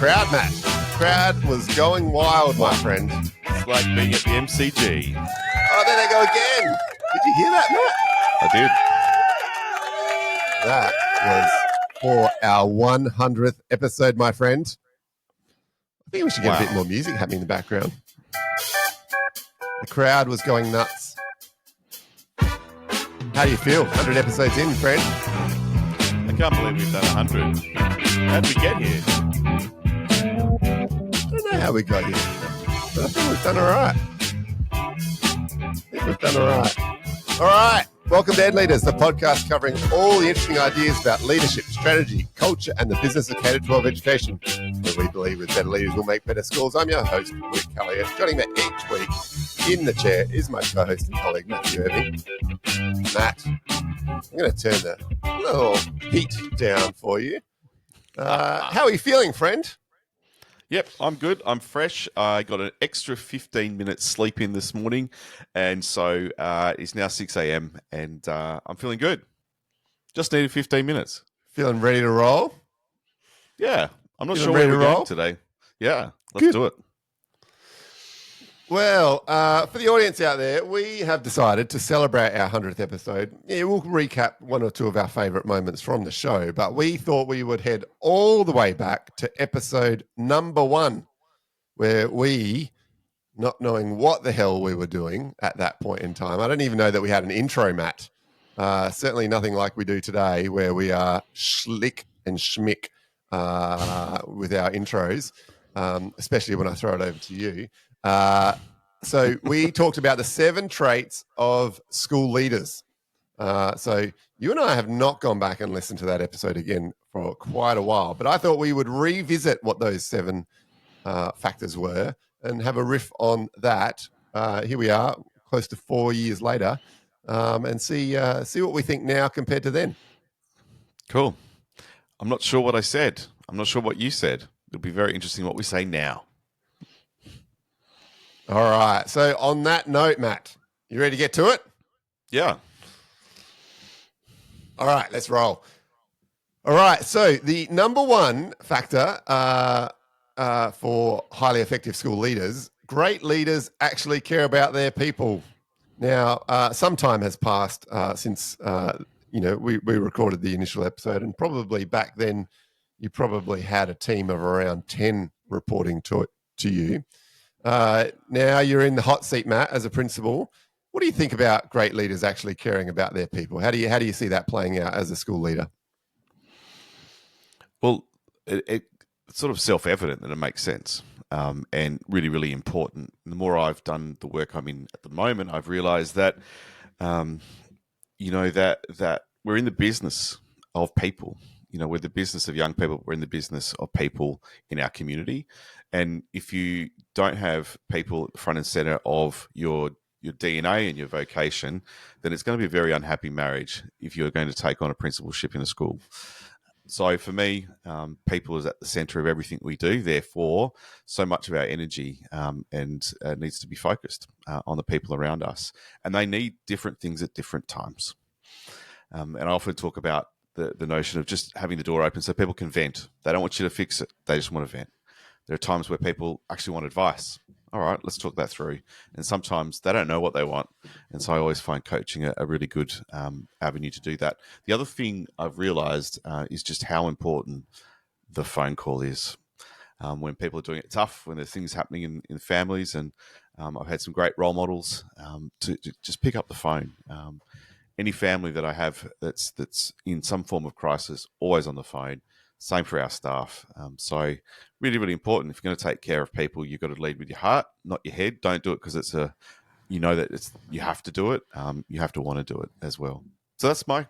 crowd, Matt. Crowd was going wild, my friend. It's like being at the MCG. Oh, there they go again. Did you hear that, Matt? I did. That was for our 100th episode, my friend. I think we should get a bit more music happening in the background. The crowd was going nuts. How do you feel? 100 episodes in, friend? I can't believe we've done 100. How did we get here? I don't know how we got here, but I think we've done all right. All right. Welcome to Edleaders, the podcast covering all the interesting ideas about leadership, strategy, culture, and the business of K-12 education. Where we believe with better leaders will make better schools. I'm your host, Rick Callier. Joining me each week in the chair is my co-host and colleague, Matthew Irving. Matt, I'm going to turn the little heat down for you. How are you feeling, friend? Yep, I'm good. I'm fresh. I got an extra 15 minutes sleep in this morning, and so it's now 6 a.m. and I'm feeling good. Just needed 15 minutes. Feeling ready to roll? Yeah, I'm not Feeling sure where ready we're to roll going today. Yeah, let's do it. Well, for the audience out there, we have decided to celebrate our 100th episode. Yeah, we'll recap one or two of our favourite moments from the show, but we thought we would head all the way back to episode number 1, where we, not knowing what the hell we were doing at that point in time, I don't even know that we had an intro, Matt. Certainly nothing like we do today, where we are schlick and schmick with our intros, especially when I throw it over to you. So we talked about the 7 traits of school leaders. So you and I have not gone back and listened to that episode again for quite a while, but I thought we would revisit what those 7 factors were and have a riff on that. Here we are, close to 4 years later, and see what we think now compared to then. Cool. I'm not sure what I said. I'm not sure what you said. It'll be very interesting what we say now. All right. So on that note, Matt, you ready to get to it? Yeah. All right, let's roll. All right. So the number 1 factor for highly effective school leaders, great leaders actually care about their people. Now, some time has passed since, we recorded the initial episode, and probably back then you probably had a team of around 10 reporting to you. Now you're in the hot seat, Matt, as a principal. What do you think about great leaders actually caring about their people? How do you see that playing out as a school leader? Well, it's sort of self-evident that it makes sense and really, really important. And the more I've done the work I'm in at the moment, I've realized that, that we're in the business of people. We're the business of young people. We're in the business of people in our community. And if you don't have people at the front and center of your DNA and your vocation, then it's going to be a very unhappy marriage if you're going to take on a principalship in a school. So for me, people is at the center of everything we do. Therefore, so much of our energy needs to be focused on the people around us. And they need different things at different times. And I often talk about the notion of just having the door open so people can vent. They don't want you to fix it. They just want to vent. There are times where people actually want advice. All right, let's talk that through. And sometimes they don't know what they want. And so I always find coaching a really good avenue to do that. The other thing I've realized is just how important the phone call is. When people are doing it tough, when there's things happening in families, and I've had some great role models to just pick up the phone. Any family that I have that's in some form of crisis, always on the phone. Same for our staff. So really, really important. If you're going to take care of people, you've got to lead with your heart, not your head. Don't do it because you have to do it. You have to want to do it as well. So that's my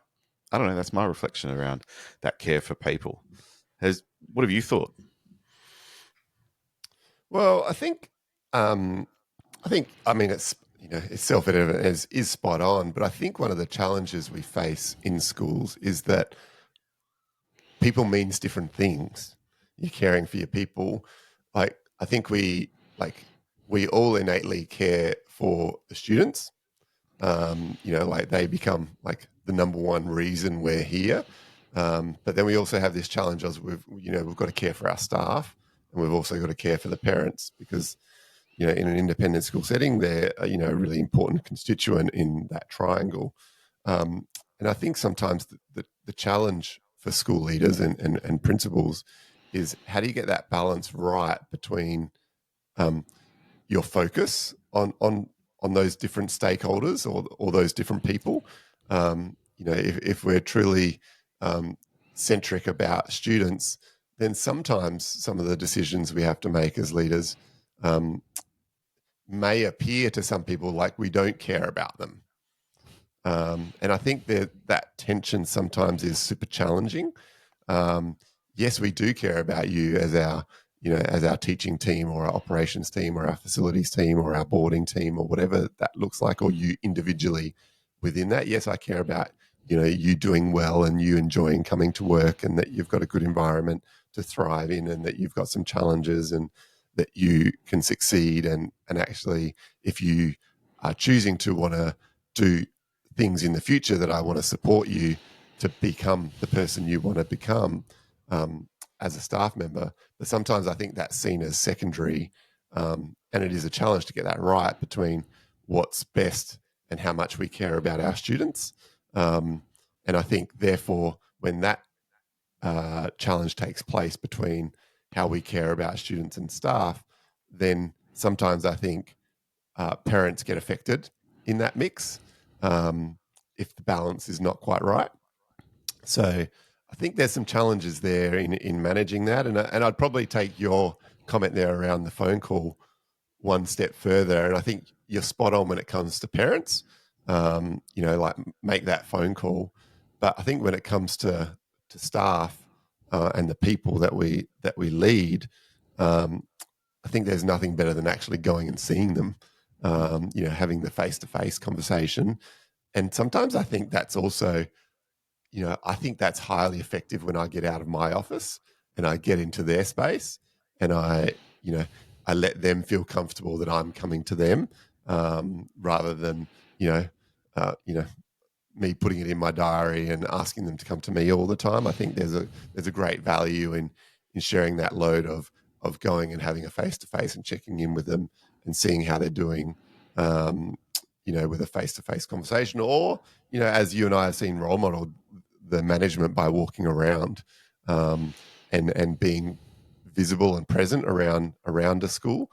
reflection around that care for people. What have you thought? Well, I think it's self-evident, is spot on, but I think one of the challenges we face in schools is that people means different things. You're caring for your people. I think we all innately care for the students. They become like the number 1 reason we're here. But then we also have this challenge as we've got to care for our staff. and we've also got to care for the parents because, in an independent school setting, they're, a really important constituent in that triangle. And I think sometimes the challenge for school leaders and principals is how do you get that balance right between your focus on those different stakeholders or those different people. If we're truly centric about students, then sometimes some of the decisions we have to make as leaders may appear to some people like we don't care about them. And I think that tension sometimes is super challenging. Yes, we do care about you as our teaching team or our operations team or our facilities team or our boarding team or whatever that looks like, or you individually within that. Yes, I care about, you doing well and you enjoying coming to work and that you've got a good environment to thrive in and that you've got some challenges and that you can succeed. And actually, if you are choosing to want to do things in the future, that I want to support you to become the person you want to become as a staff member. But sometimes I think that's seen as secondary, and it is a challenge to get that right between what's best and how much we care about our students. And I think, therefore, when that challenge takes place between how we care about students and staff, then sometimes I think parents get affected in that mix if the balance is not quite right. So I think there's some challenges there in managing that. And I'd probably take your comment there around the phone call one step further. And I think you're spot on when it comes to parents, like make that phone call. But I think when it comes to staff and the people that we lead, I think there's nothing better than actually going and seeing them, having the face-to-face conversation. And sometimes I think that's also, I think that's highly effective when I get out of my office and I get into their space and I let them feel comfortable that I'm coming to them, rather than, me putting it in my diary and asking them to come to me all the time. I think there's a great value in sharing that load of going and having a face-to-face and checking in with them and seeing how they're doing, with a face-to-face conversation, or, as you and I have seen role model, the management by walking around and being visible and present around a school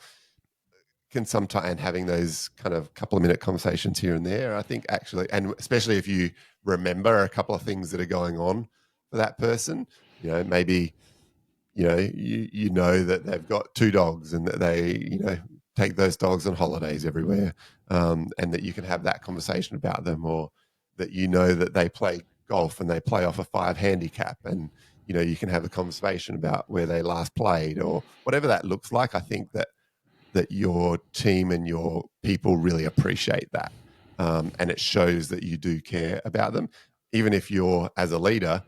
can sometimes, and having those kind of couple of minute conversations here and there, I think actually, and especially if you remember a couple of things that are going on for that person, maybe, you know that they've got two dogs and that they, take those dogs on holidays everywhere, and that you can have that conversation about them, or that that they play golf and they play off a 5 handicap, and you can have a conversation about where they last played or whatever that looks like. I think that your team and your people really appreciate that, and it shows that you do care about them, even if you're, as a leader,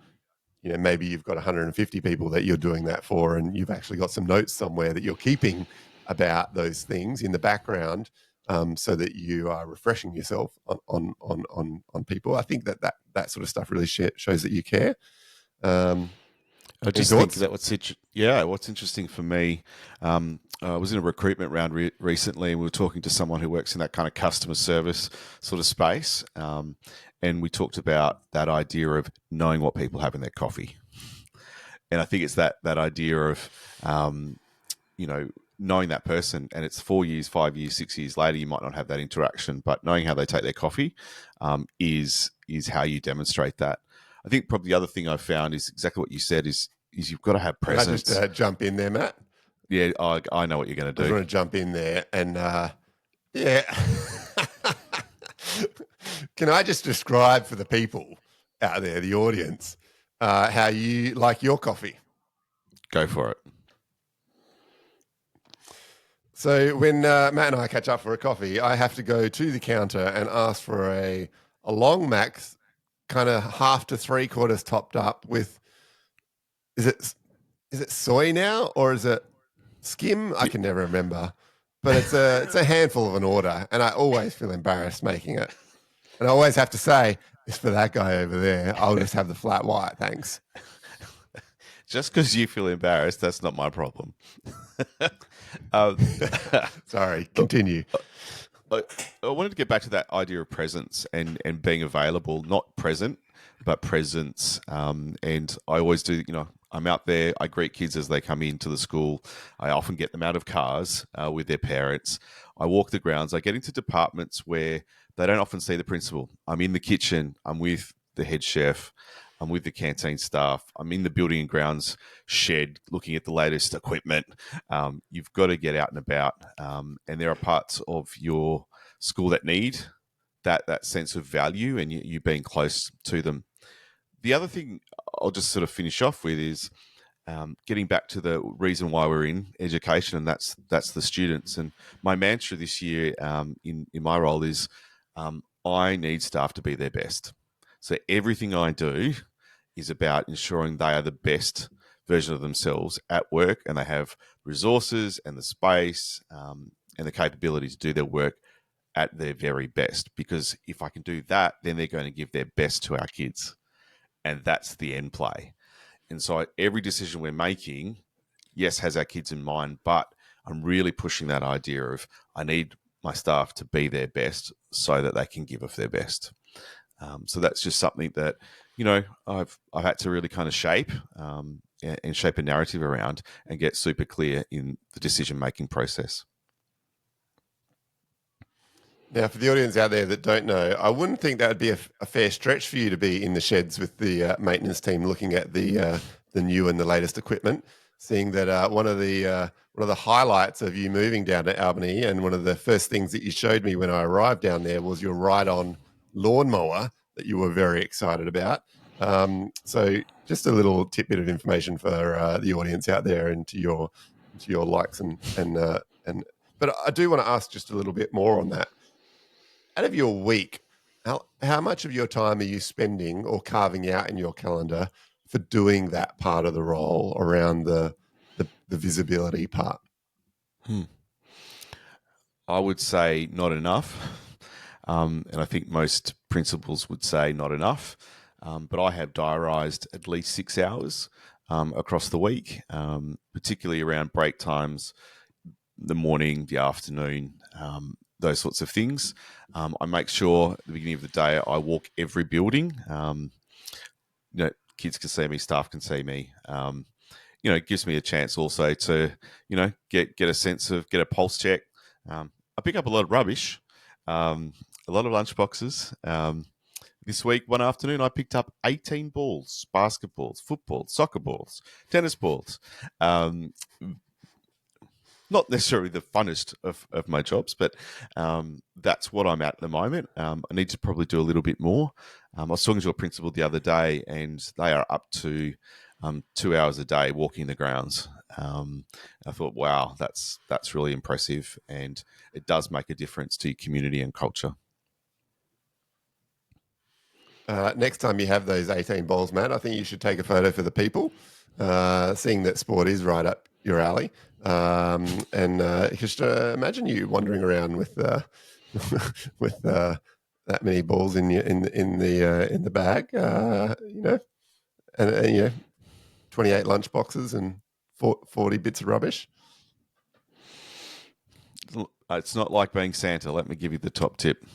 maybe you've got 150 people that you're doing that for, and you've actually got some notes somewhere that you're keeping about those things in the background, so that you are refreshing yourself on people. I think that sort of stuff really shows that you care. I just think that what's interesting for me, I was in a recruitment round recently, and we were talking to someone who works in that kind of customer service sort of space, and we talked about that idea of knowing what people have in their coffee. And I think it's that idea of, knowing that person, and it's 4 years, 5 years, 6 years later, you might not have that interaction, but knowing how they take their coffee is how you demonstrate that. I think probably the other thing I've found is exactly what you said, is you've got to have presence. Can I just jump in there, Matt? Yeah, I know what you're going to do. I want to jump in there and, yeah. Can I just describe for the people out there, the audience, how you like your coffee? Go for it. So when Matt and I catch up for a coffee, I have to go to the counter and ask for a long max, kind of half to 3/4 topped up with, is it soy now or is it skim? I can never remember, but it's a handful of an order, and I always feel embarrassed making it. And I always have to say, it's for that guy over there. I'll just have the flat white, thanks. Just because you feel embarrassed, that's not my problem. um, Sorry, continue. I, I wanted to get back to that idea of presence and being available, not present, but presence. And I always do, I'm out there, I greet kids as they come into the school. I often get them out of cars with their parents. I walk the grounds. I get into departments where they don't often see the principal. I'm in the kitchen, I'm with the head chef. I'm with the canteen staff. I'm in the building and grounds shed looking at the latest equipment. You've got to get out and about. And there are parts of your school that need that sense of value and you being close to them. The other thing I'll just sort of finish off with is getting back to the reason why we're in education, and that's the students. And my mantra this year in my role is I need staff to be their best. So everything I do is about ensuring they are the best version of themselves at work, and they have resources and the space and the capability to do their work at their very best. Because if I can do that, then they're going to give their best to our kids, and that's the end play. And so every decision we're making, yes, has our kids in mind, but I'm really pushing that idea of I need my staff to be their best so that they can give of their best. So that's just something that I've had to really kind of shape and shape a narrative around and get super clear in the decision making process. Now, for the audience out there that don't know, I wouldn't think that would be a fair stretch for you to be in the sheds with the maintenance team looking at the new and the latest equipment. Seeing that one of the highlights of you moving down to Albany, and one of the first things that you showed me when I arrived down there, was your ride-on lawnmower that you were very excited about. So, just a little tidbit of information for the audience out there and to your likes and. But I do want to ask just a little bit more on that. Out of your week, how much of your time are you spending or carving out in your calendar for doing that part of the role around the visibility part? I would say not enough. And I think most principals would say not enough. But I have diarised at least 6 hours across the week, particularly around break times, the morning, the afternoon, those sorts of things. I make sure at the beginning of the day I walk every building. Kids can see me, staff can see me. It gives me a chance also to, get a sense of, get a pulse check. I pick up a lot of rubbish, a lot of lunch boxes. This week, one afternoon, I picked up 18 balls, basketballs, footballs, soccer balls, tennis balls. Not necessarily the funnest of my jobs, but that's what I'm at the moment. I need to probably do a little bit more. I was talking to a principal the other day, and they are up to 2 hours a day walking the grounds. I thought, wow, that's really impressive, and it does make a difference to your community and culture. Next time you have those 18 balls, Matt, I think you should take a photo for the people, seeing that sport is right up your alley. And just imagine you wandering around with with that many balls in the bag, and 28 lunch boxes and 40 bits of rubbish. It's not like being Santa. Let me give you the top tip.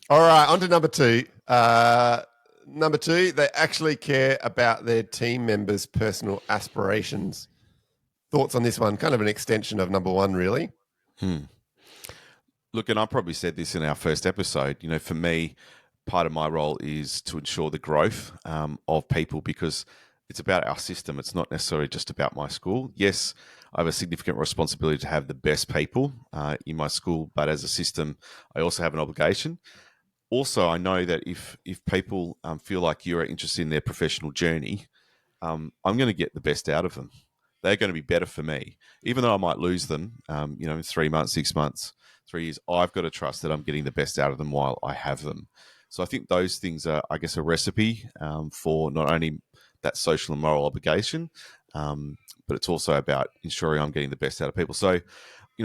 All right, on to number two. Number two, they actually care about their team members' personal aspirations. Thoughts on this one? Kind of an extension of number one, really. Look, and I probably said this in our first episode, for me, part of my role is to ensure the growth of people, because it's about our system. It's not necessarily just about my school. Yes, I have a significant responsibility to have the best people in my school, but as a system, I also have an obligation. Also, I know that if people feel like you're interested in their professional journey, I'm going to get the best out of them. They're going to be better for me. Even though I might lose them, in 3 months, 6 months, 3 years, I've got to trust that I'm getting the best out of them while I have them. So I think those things are, I guess, a recipe for not only that social and moral obligation, but it's also about ensuring I'm getting the best out of people. So,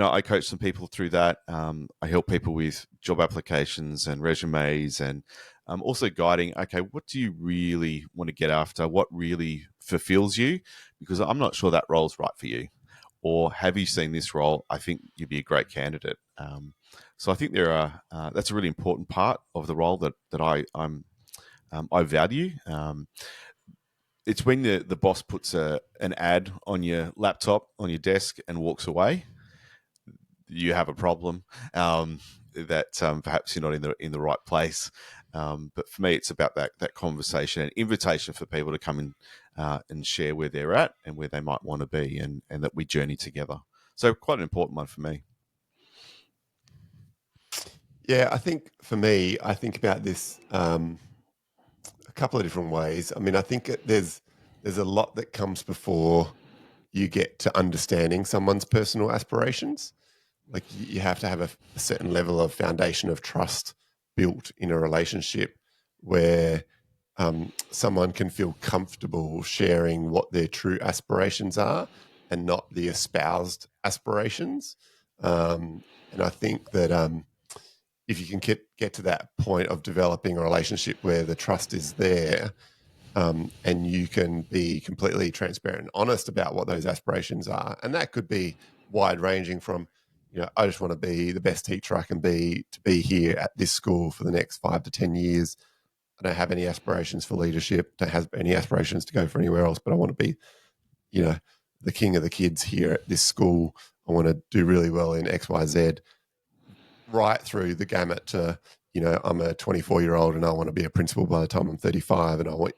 I coach some people through that. I help people with job applications and resumes and Also guiding, okay, what do you really want to get after? What really fulfills you? Because I'm not sure that role's right for you. Or have you seen this role? I think you'd be a great candidate. So I think that's a really important part of the role that I value. It's when the boss puts an ad on your laptop on your desk and walks away. You have a problem. That perhaps you're not in the right place. But for me, it's about that conversation and invitation for people to come in and share where they're at and where they might want to be, and that we journey together. So quite an important one for me. Yeah, I think for me, I think about this a couple of different ways. I mean, I think there's a lot that comes before you get to understanding someone's personal aspirations. Like you have to have a certain level of foundation of trust built in a relationship where someone can feel comfortable sharing what their true aspirations are and not the espoused aspirations. And I think that if you can get to that point of developing a relationship where the trust is there, and you can be completely transparent and honest about what those aspirations are, and that could be wide ranging from, I just want to be the best teacher I can be to be here at this school for the next 5 to 10 years. I don't have any aspirations for leadership. Don't have any aspirations to go for anywhere else, but I want to be, the king of the kids here at this school. I want to do really well in X, Y, Z, right through the gamut to, I'm a 24-year-old and I want to be a principal by the time I'm 35, and I want,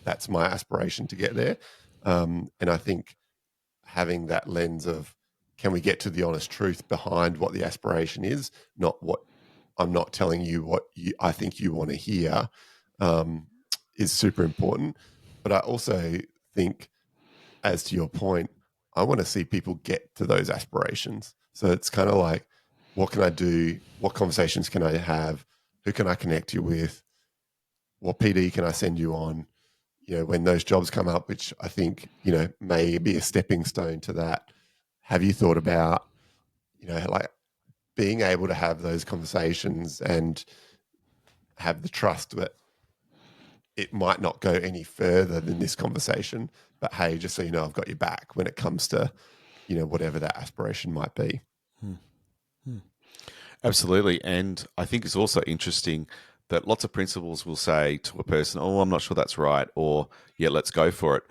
that's my aspiration to get there. And I think having that lens of, can we get to the honest truth behind what the aspiration is, not what I'm not telling you what I think you want to hear, is super important. But I also think, as to your point, I want to see people get to those aspirations. So it's kind of like, what can I do? What conversations can I have? Who can I connect you with? What PD can I send you on? When those jobs come up, which I think, may be a stepping stone to that. Have you thought about, like being able to have those conversations and have the trust that it might not go any further than this conversation, but hey, just so you know, I've got your back when it comes to, whatever that aspiration might be. Absolutely. And I think it's also interesting that lots of principals will say to a person, oh, I'm not sure that's right, or yeah, let's go for it.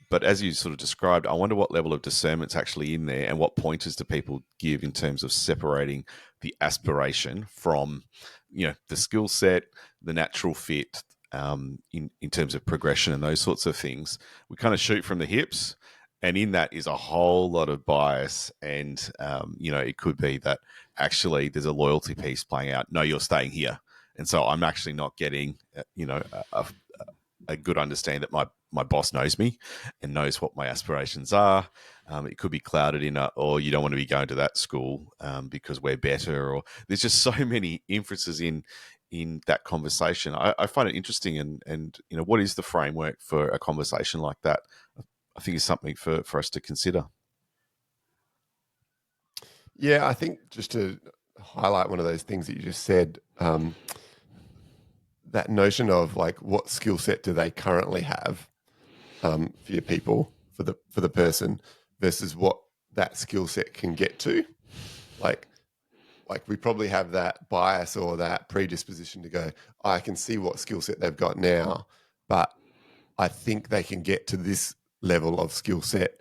But as you sort of described, I wonder what level of discernment's actually in there and what pointers do people give in terms of separating the aspiration from, the skill set, the natural fit, in terms of progression and those sorts of things. We kind of shoot from the hips. And in that is a whole lot of bias. And, it could be that actually there's a loyalty piece playing out. No, you're staying here. And so I'm actually not getting, a good understanding that my boss knows me and knows what my aspirations are. It could be clouded in or you don't want to be going to that school because we're better. Or there's just so many inferences in that conversation. I find it interesting. And what is the framework for a conversation like that? I think is something for us to consider. Yeah, I think just to highlight one of those things that you just said, that notion of like, what skill set do they currently have, for your people, for the person, versus what that skill set can get to. Like we probably have that bias or that predisposition to go, I can see what skill set they've got now, but I think they can get to this level of skill set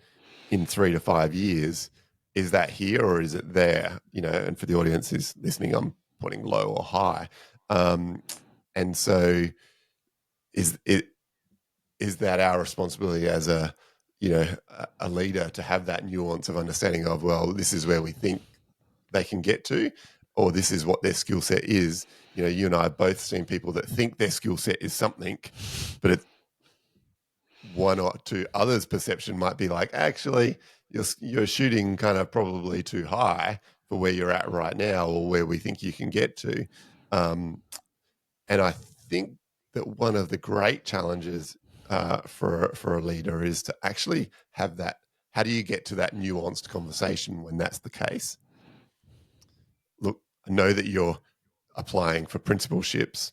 in 3 to 5 years. Is that here or is it there? And for the audience who's listening, I'm putting low or high. And so is that our responsibility as a leader to have that nuance of understanding of, well, this is where we think they can get to, or this is what their skill set is. You and I have both seen people that think their skill set is something, but it's one or two others' perception might be like, actually, you're shooting kind of probably too high for where you're at right now or where we think you can get to. And I think that one of the great challenges for a leader is to actually have that. How do you get to that nuanced conversation when that's the case? Look, I know that you're applying for principalships.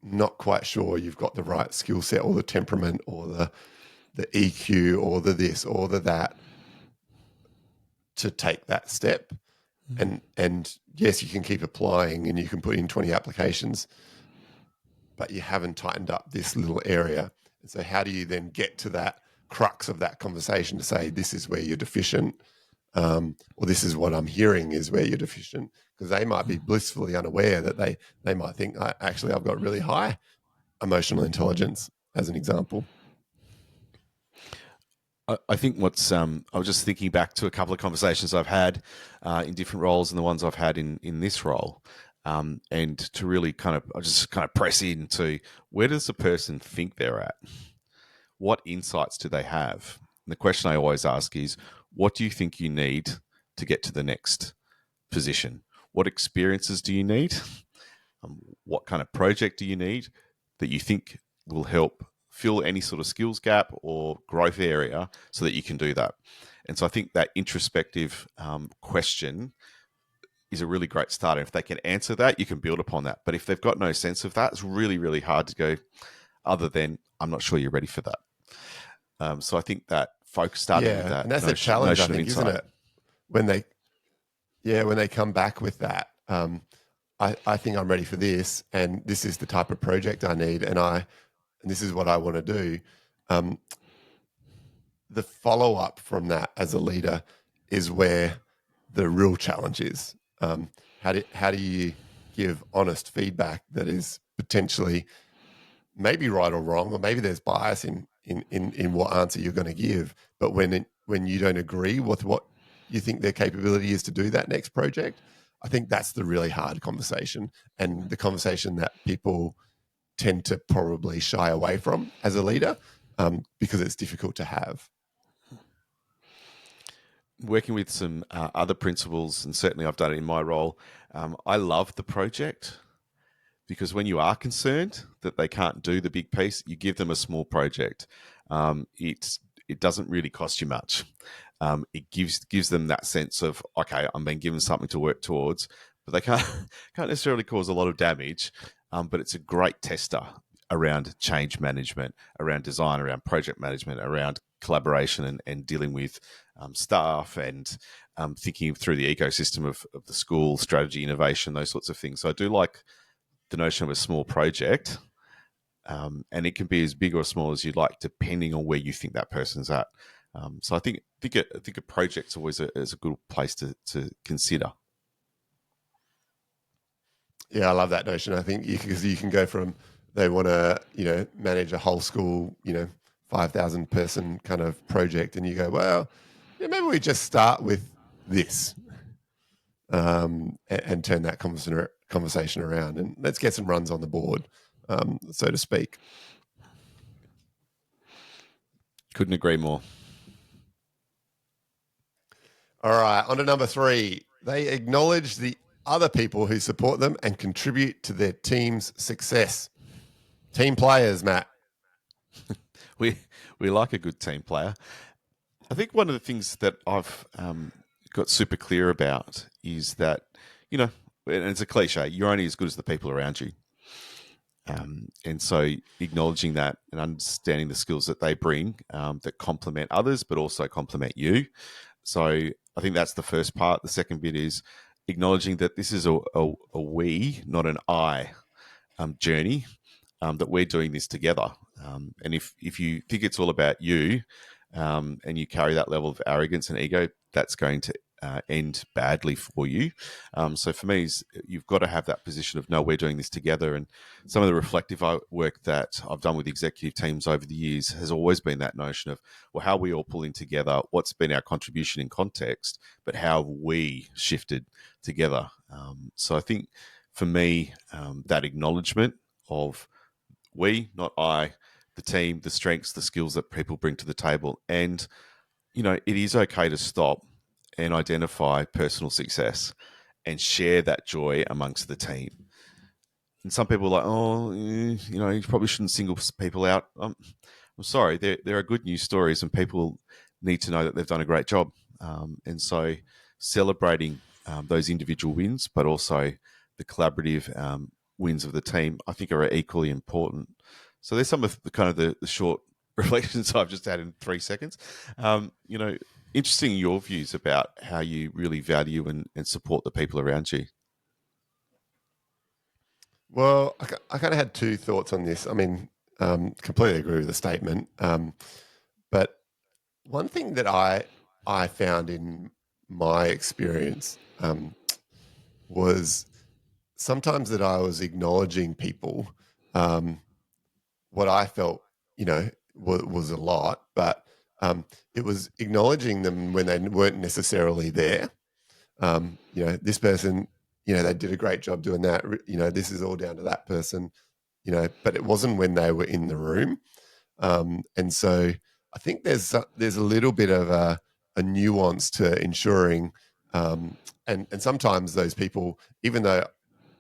not quite sure you've got the right skill set or the temperament or the EQ or the this or the that to take that step. And yes, you can keep applying and you can put in 20 applications, but you haven't tightened up this little area. And so how do you then get to that crux of that conversation to say, this is where you're deficient, or this is what I'm hearing is where you're deficient? Because they might be blissfully unaware that they might think, actually, I've got really high emotional intelligence, as an example. I think I was just thinking back to a couple of conversations I've had in different roles and the ones I've had in this role. And to really I just press into, where does the person think they're at? What insights do they have? And the question I always ask is, what do you think you need to get to the next position? What experiences do you need? What kind of project do you need that you think will help fill any sort of skills gap or growth area so that you can do that? And so I think that introspective question is a really great start. And if they can answer that, you can build upon that. But if they've got no sense of that, it's really, really hard to go other than, I'm not sure you're ready for that. So I think that folks starting with that. And that's a challenge, I think, isn't it? When they come back with that, I think I'm ready for this, and this is the type of project I need, and this is what I want to do. The follow-up from that as a leader is where the real challenge is. How do you give honest feedback that is potentially maybe right or wrong, or maybe there's bias in what answer you're going to give, but when you don't agree with what you think their capability is to do that next project, I think that's the really hard conversation, and the conversation that people tend to probably shy away from as a leader, because it's difficult to have. Working with some other principals, and certainly I've done it in my role, I love the project, because when you are concerned that they can't do the big piece, you give them a small project. It doesn't really cost you much. It gives them that sense of, okay, I'm being given something to work towards, but they can't necessarily cause a lot of damage. But it's a great tester around change management, around design, around project management, around collaboration and dealing with staff, and thinking through the ecosystem of the school, strategy, innovation, those sorts of things. So I do like the notion of a small project, and it can be as big or small as you'd like, depending on where you think that person's at. So I think a project's always is a good place to consider. Yeah, I love that notion. I think because you can go from, they want to manage a whole school 5,000 person kind of project, and you go, well, maybe we just start with this, and turn that conversation around, and let's get some runs on the board, so to speak. Couldn't agree more. All right, on to number 3. They acknowledge the other people who support them and contribute to their team's success. Team players, Matt. We like a good team player. I think one of the things that I've got super clear about is that, and it's a cliche, you're only as good as the people around you. And so acknowledging that and understanding the skills that they bring, that complement others, but also complement you. So I think that's the first part. The second bit is acknowledging that this is a we, not an I, journey, that we're doing this together. And if you think it's all about you, and you carry that level of arrogance and ego, that's going to end badly for you. So for me, you've got to have that position of, no, we're doing this together. And some of the reflective work that I've done with executive teams over the years has always been that notion of, well, how are we all pulling together? What's been our contribution in context, but how have we shifted together? So I think for me, that acknowledgement of we, not I, the team, the strengths, the skills that people bring to the table. And, it is okay to stop and identify personal success and share that joy amongst the team. And some people are like, oh, you probably shouldn't single people out. I'm sorry, there are good news stories, and people need to know that they've done a great job. And so celebrating those individual wins, but also the collaborative wins of the team, I think are equally important. So there's some of the kind of the short reflections I've just had in 3 seconds. You know, interesting your views about how you really value and support the people around you. Well, I kind of had two thoughts on this. I mean, completely agree with the statement. But one thing that I found in my experience was sometimes that I was acknowledging people, um, what I felt, was a lot, but it was acknowledging them when they weren't necessarily there. This person, they did a great job doing that. This is all down to that person, but it wasn't when they were in the room. And so I think there's a little bit of a nuance to ensuring, and sometimes those people, even though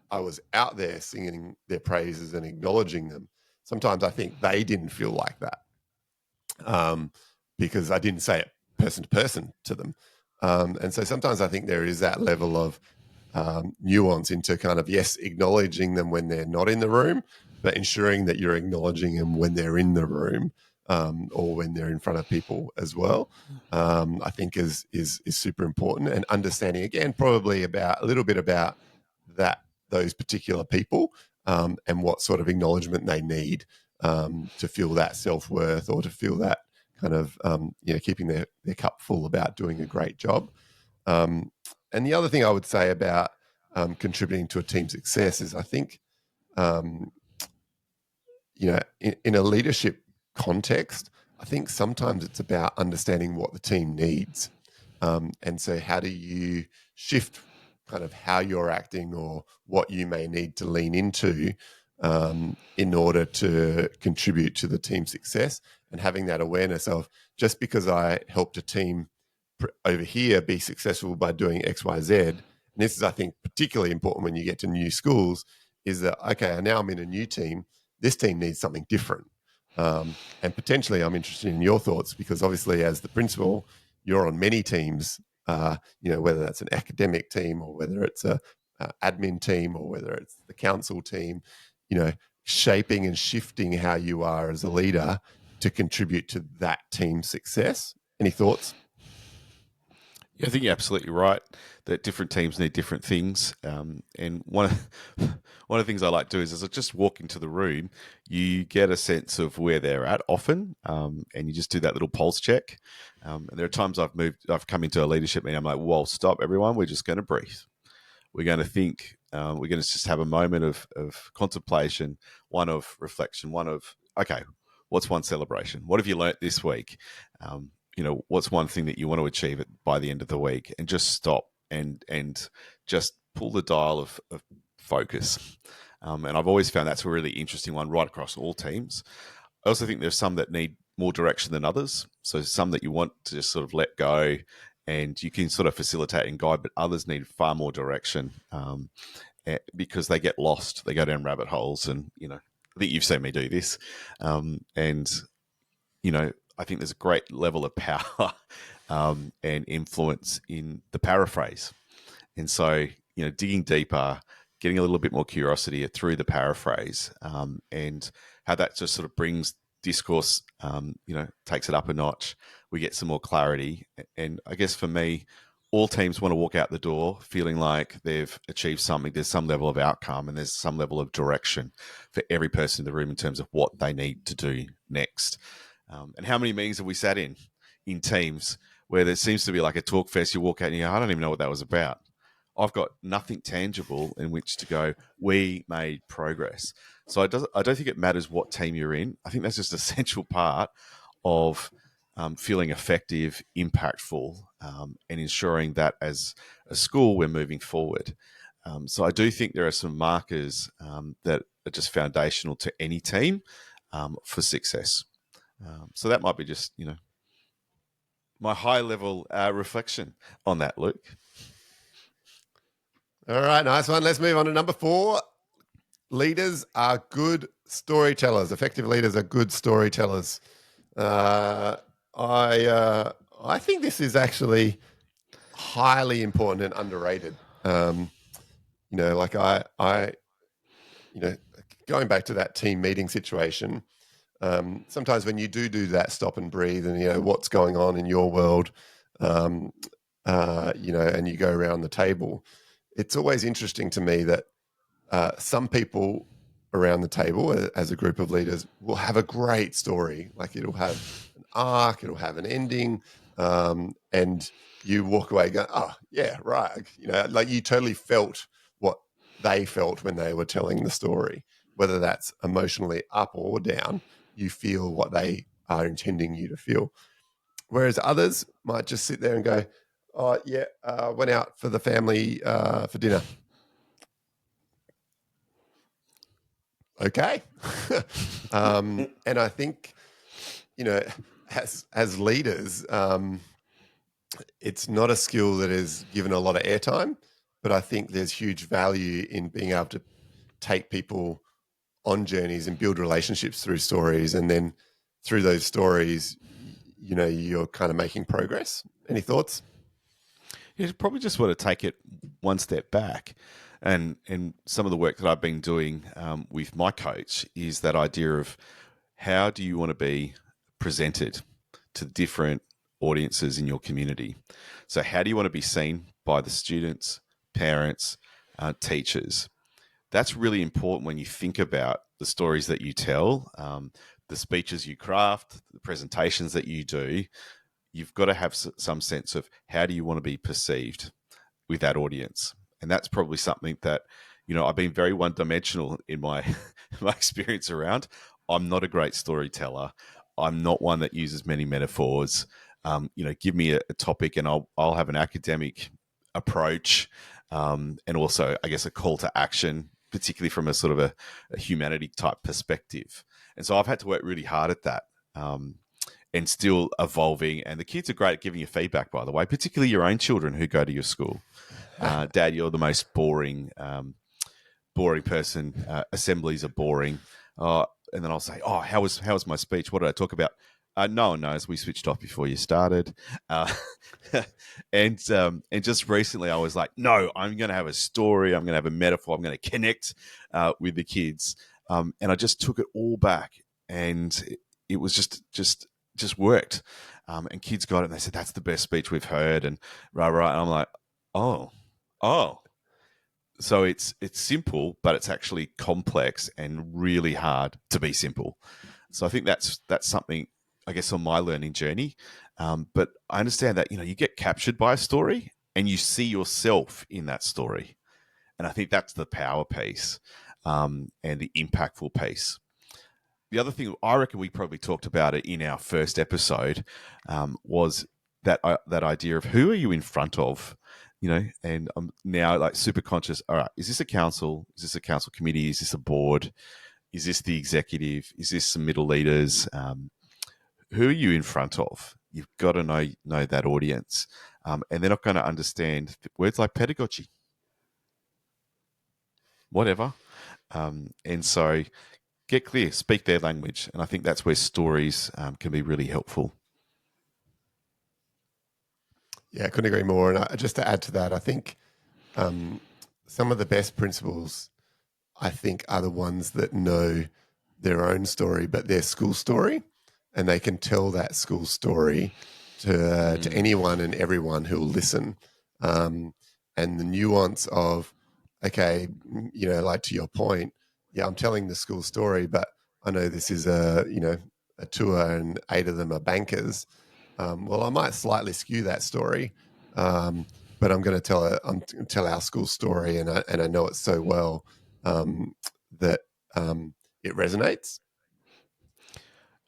I was out there singing their praises and acknowledging them, sometimes I think they didn't feel like that, because I didn't say it person to person to them. And so sometimes I think there is that level of nuance into kind of, yes, acknowledging them when they're not in the room, but ensuring that you're acknowledging them when they're in the room, or when they're in front of people as well. I think is super important, and understanding again probably about a little bit about that those particular people, and what sort of acknowledgement they need, to feel that self worth, or to feel that kind of, keeping their cup full about doing a great job. And the other thing I would say about contributing to a team success is, I think, um, in a leadership context, I think sometimes it's about understanding what the team needs. And so, how do you shift kind of how you're acting, or what you may need to lean into, in order to contribute to the team success, and having that awareness of, just because I helped a team over here be successful by doing X, Y, Z. And this is, I think, particularly important when you get to new schools, is that, okay, now I'm in a new team. This team needs something different. And potentially I'm interested in your thoughts, because obviously as the principal, you're on many teams, whether that's an academic team, or whether it's a admin team, or whether it's the council team, shaping and shifting how you are as a leader to contribute to that team's success. Any thoughts? Yeah, I think you're absolutely right that different teams need different things. And one of the things I like to do is, as I just walk into the room, you get a sense of where they're at often, and you just do that little pulse check. And there are times I've come into a leadership meeting, I'm like, "Whoa, stop, everyone! We're just going to breathe. We're going to think. We're going to just have a moment of contemplation, one of reflection, one of, okay, what's one celebration? What have you learnt this week? What's one thing that you want to achieve by the end of the week?" And just stop and just pull the dial of focus. And I've always found that's a really interesting one right across all teams. I also think there's some that need more direction than others. So some that you want to just sort of let go, and you can sort of facilitate and guide, but others need far more direction, because they get lost. They go down rabbit holes, and I think you've seen me do this, and I think there's a great level of power and influence in the paraphrase. And so, digging deeper, getting a little bit more curiosity through the paraphrase, and how that just sort of brings discourse, takes it up a notch. We get some more clarity. And I guess for me, all teams want to walk out the door feeling like they've achieved something. There's some level of outcome, and there's some level of direction for every person in the room in terms of what they need to do next. And how many meetings have we sat in teams where there seems to be like a talk fest? You walk out and you go, I don't even know what that was about. I've got nothing tangible in which to go, we made progress. So I don't think it matters what team you're in. I think that's just an essential part of feeling effective, impactful, and ensuring that as a school we're moving forward. So I do think there are some markers that are just foundational to any team for success. So that might be just, my high level reflection on that, Luke. All right, nice one. Let's move on to number 4. Leaders are good storytellers. Effective leaders are good storytellers. I think this is actually highly important and underrated. Like I going back to that team meeting situation, sometimes when you do that stop and breathe and, what's going on in your world, and you go around the table, it's always interesting to me that some people around the table as a group of leaders will have a great story. Like it'll have an arc, it'll have an ending, and you walk away going, oh, yeah, right. Like you totally felt what they felt when they were telling the story, whether that's emotionally up or down, you feel what they are intending you to feel. Whereas others might just sit there and go, oh, yeah, went out for the family for dinner. Okay. And I think, as leaders, it's not a skill that is given a lot of airtime, but I think there's huge value in being able to take people on journeys and build relationships through stories. And then through those stories, you're kind of making progress. Any thoughts? You probably just want to take it one step back. And some of the work that I've been doing with my coach is that idea of how do you want to be presented to different audiences in your community? So how do you want to be seen by the students, parents, teachers? That's really important when you think about the stories that you tell, the speeches you craft, the presentations that you do. You've got to have some sense of how do you want to be perceived with that audience. And that's probably something that, I've been very one-dimensional in my my experience around. I'm not a great storyteller. I'm not one that uses many metaphors. Give me a topic and I'll have an academic approach, and also, I guess, a call to action, particularly from a sort of a humanity type perspective. And so I've had to work really hard at that. And still evolving. And the kids are great at giving you feedback, by the way, particularly your own children who go to your school. Dad, you're the most boring person. Assemblies are boring. And then I'll say, oh, how was my speech? What did I talk about? No one knows. We switched off before you started. And just recently I was like, no, I'm going to have a story. I'm going to have a metaphor. I'm going to connect with the kids. And I just took it all back. And it was just worked. And kids got it and they said, that's the best speech we've heard. And rah. And I'm like, oh. So it's simple, but it's actually complex and really hard to be simple. So I think that's something, I guess, on my learning journey. But I understand that, you get captured by a story and you see yourself in that story. And I think that's the power piece, and the impactful piece. The other thing I reckon we probably talked about it in our first episode, was that idea of who are you in front of, and I'm now like super conscious. All right, is this a council? Is this a council committee? Is this a board? Is this the executive? Is this some middle leaders? Who are you in front of? You've got to know that audience, and they're not going to understand words like pedagogy, whatever. And so get clear, speak their language. And I think that's where stories can be really helpful. Yeah, I couldn't agree more. And just to add to that, I think some of the best principals, I think, are the ones that know their own story, but their school story, and they can tell that school story to anyone and everyone who will listen. And the nuance of, okay, like to your point, yeah, I'm telling the school story, but I know this is a tour and 8 of them are bankers. Well, I might slightly skew that story, but I'm going to tell our school story, and I know it so well that it resonates.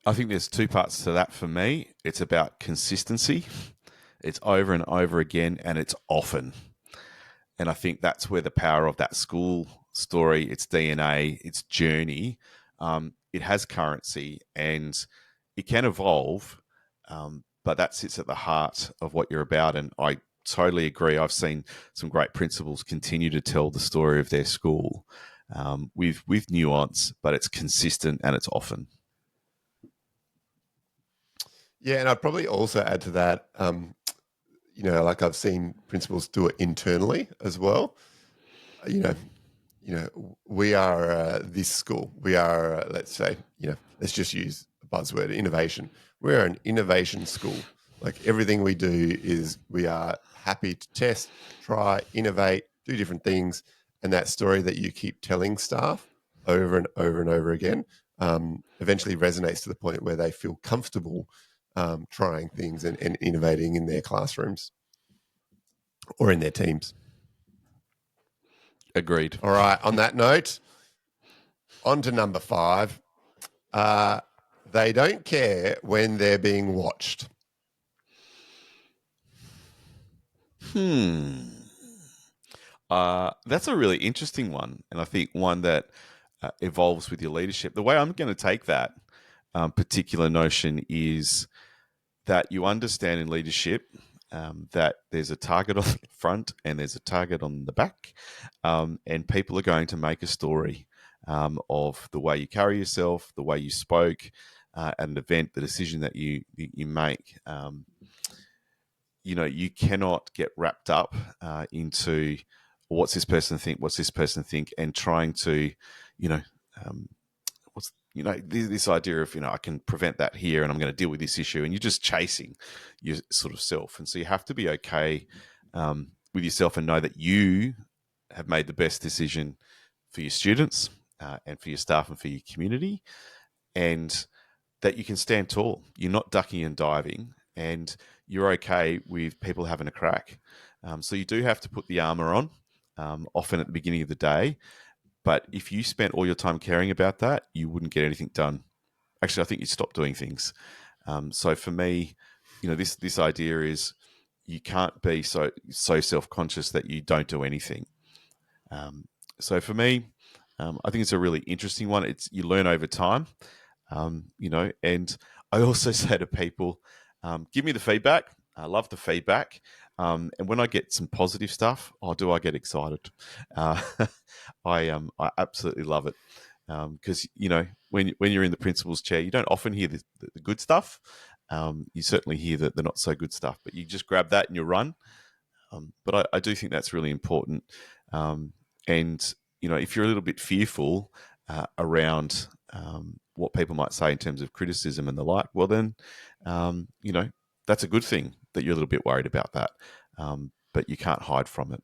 I think there's 2 parts to that for me. It's about consistency. It's over and over again, and it's often. And I think that's where the power of that school story, its DNA, its journey, it has currency and it can evolve, but that sits at the heart of what you're about. And I totally agree. I've seen some great principals continue to tell the story of their school with nuance, but it's consistent and it's often. Yeah, and I'd probably also add to that, like I've seen principals do it internally as well. we are this school. We are, let's say, let's just use a buzzword, innovation. We're an innovation school. Like everything we do is we are happy to test, try, innovate, do different things. And that story that you keep telling staff over and over and over again eventually resonates to the point where they feel comfortable trying things and innovating in their classrooms or in their teams. Agreed. All right. On that note, on to number 5. They don't care when they're being watched. That's a really interesting one, and I think one that evolves with your leadership. The way I'm going to take that particular notion is that you understand in leadership that there's a target on the front and there's a target on the back, and people are going to make a story of the way you carry yourself, the way you spoke at an event, the decision that you make. You cannot get wrapped up into what's this person think, and trying to, this idea of, I can prevent that here and I'm going to deal with this issue, and you're just chasing your sort of self. And so you have to be okay with yourself and know that you have made the best decision for your students and for your staff and for your community, and that you can stand tall. You're not ducking and diving, and you're okay with people having a crack. So you do have to put the armor on, often at the beginning of the day. But if you spent all your time caring about that, you wouldn't get anything done. Actually, I think you'd stop doing things. So for me, this idea is you can't be so self-conscious that you don't do anything. So for me, I think it's a really interesting one. You learn over time. And I also say to people, give me the feedback. I love the feedback. And when I get some positive stuff, do I get excited? I absolutely love it. Because, when you're in the principal's chair, you don't often hear the good stuff. You certainly hear the not so good stuff, but you just grab that and you run. But I do think that's really important. And, if you're a little bit fearful around what people might say in terms of criticism and the like, well then, that's a good thing that you're a little bit worried about that. But you can't hide from it.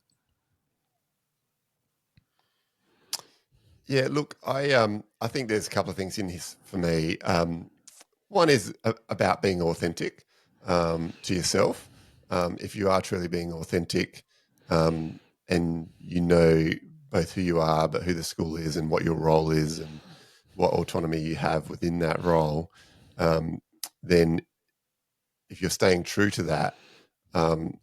Yeah, look, I think there's a couple of things in this for me. One is about being authentic to yourself. If you are truly being authentic, and both who you are, but who the school is, and what your role is, and what autonomy you have within that role, then if you're staying true to that, and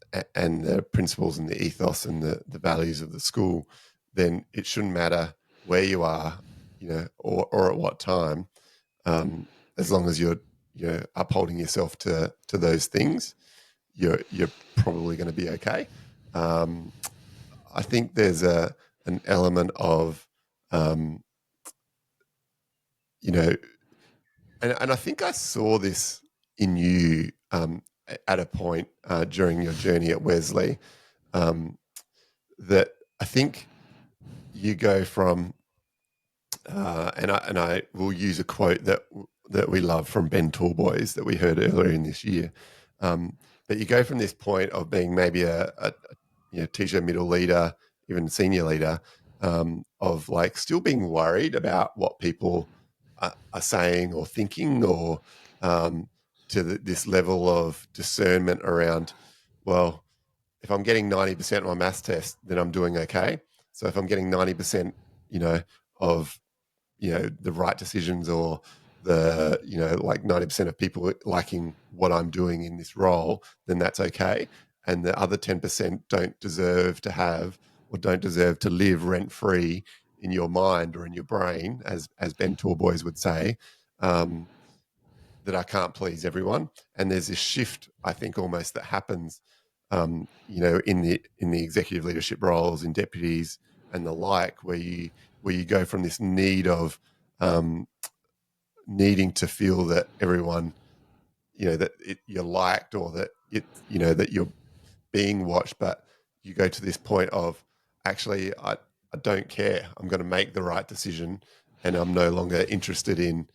the principles and the ethos and the values of the school, then it shouldn't matter where you are, or at what time, as long as you're upholding yourself to those things, you're probably going to be okay. I think there's an element of and I think I saw this in you at a point during your journey at Wesley, that I think you go from, and I will use a quote that we love from Ben Tallboys that we heard earlier in this year. But you go from this point of being maybe a teacher, middle leader, even senior leader, of like still being worried about what people are saying or thinking, or to this level of discernment around, well, if I'm getting 90% on my maths test, then I'm doing okay. So if I'm getting 90%, of the right decisions, or the like 90% of people liking what I'm doing in this role, then that's okay. And the other 10% don't deserve to have, or don't deserve to live rent free in your mind or in your brain, as Ben Tallboys would say, that I can't please everyone. And there's this shift, I think, almost that happens, in the executive leadership roles, in deputies and the like, where you go from this need of needing to feel that everyone, you're liked, or that that you're being watched, but you go to this point of, actually, I don't care. I'm going to make the right decision, and I'm no longer interested in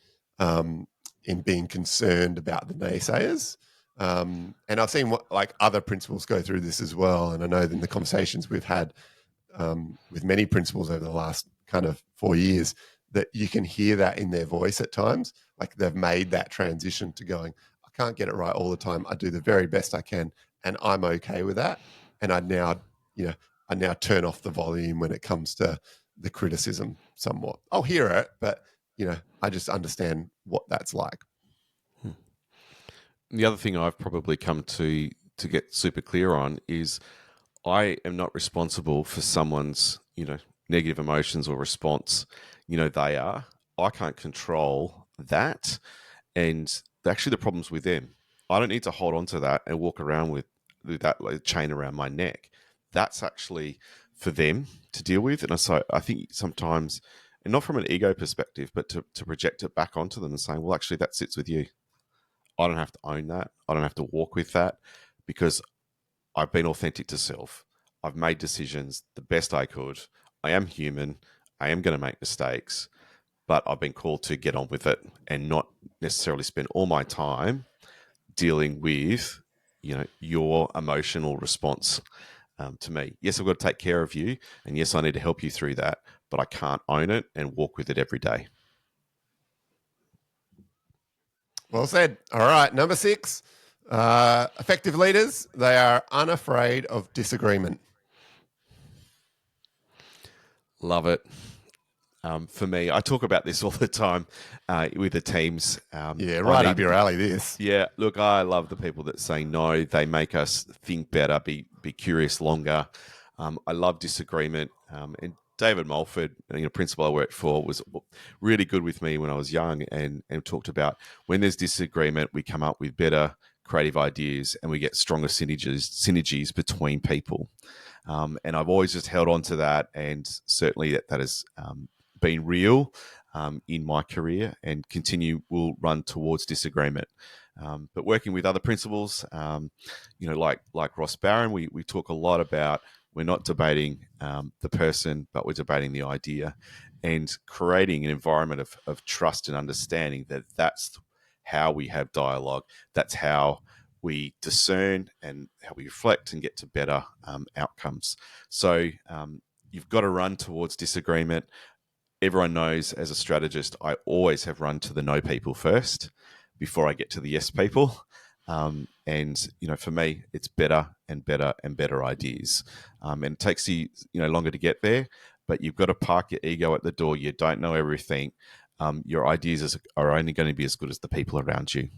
being concerned about the naysayers. And I've seen what like other principals go through this as well, and I know in the conversations we've had with many principals over the last kind of 4 years that you can hear that in their voice at times. Like they've made that transition to going, I can't get it right all the time. I do the very best I can, and I'm okay with that. And I now turn off the volume when it comes to the criticism somewhat. I'll hear it, but I just understand what that's like. The other thing I've probably come to get super clear on is I am not responsible for someone's, negative emotions or response. They are. I can't control that. And actually the problem's with them. I don't need to hold on to that and walk around with that like, chain around my neck. That's actually for them to deal with. And so I think sometimes, and not from an ego perspective, but to project it back onto them and saying, well, actually that sits with you. I don't have to own that. I don't have to walk with that because I've been authentic to self. I've made decisions the best I could. I am human. I am going to make mistakes, but I've been called to get on with it and not necessarily spend all my time dealing with, your emotional response to me. Yes, I've got to take care of you, and yes, I need to help you through that, but I can't own it and walk with it every day. Well said. All right, number 6. Effective leaders, they are unafraid of disagreement. Love it. For me, I talk about this all the time with the teams. Right up your alley, this. Yeah, look, I love the people that say no. They make us think better, be curious longer. I love disagreement. And David Mulford, principal I worked for, was really good with me when I was young and talked about when there's disagreement, we come up with better creative ideas and we get stronger synergies between people. And I've always just held on to that, and certainly that has been real in my career and will run towards disagreement. But working with other principals, like Ross Barron, we talk a lot about we're not debating the person, but we're debating the idea and creating an environment of trust and understanding that that's how we have dialogue. That's how we discern and how we reflect and get to better outcomes. So you've got to run towards disagreement. Everyone knows as a strategist, I always have run to the no people first before I get to the yes people. And for me, it's better and better and better ideas. And it takes you, longer to get there, but you've got to park your ego at the door. You don't know everything. Your ideas are only going to be as good as the people around you.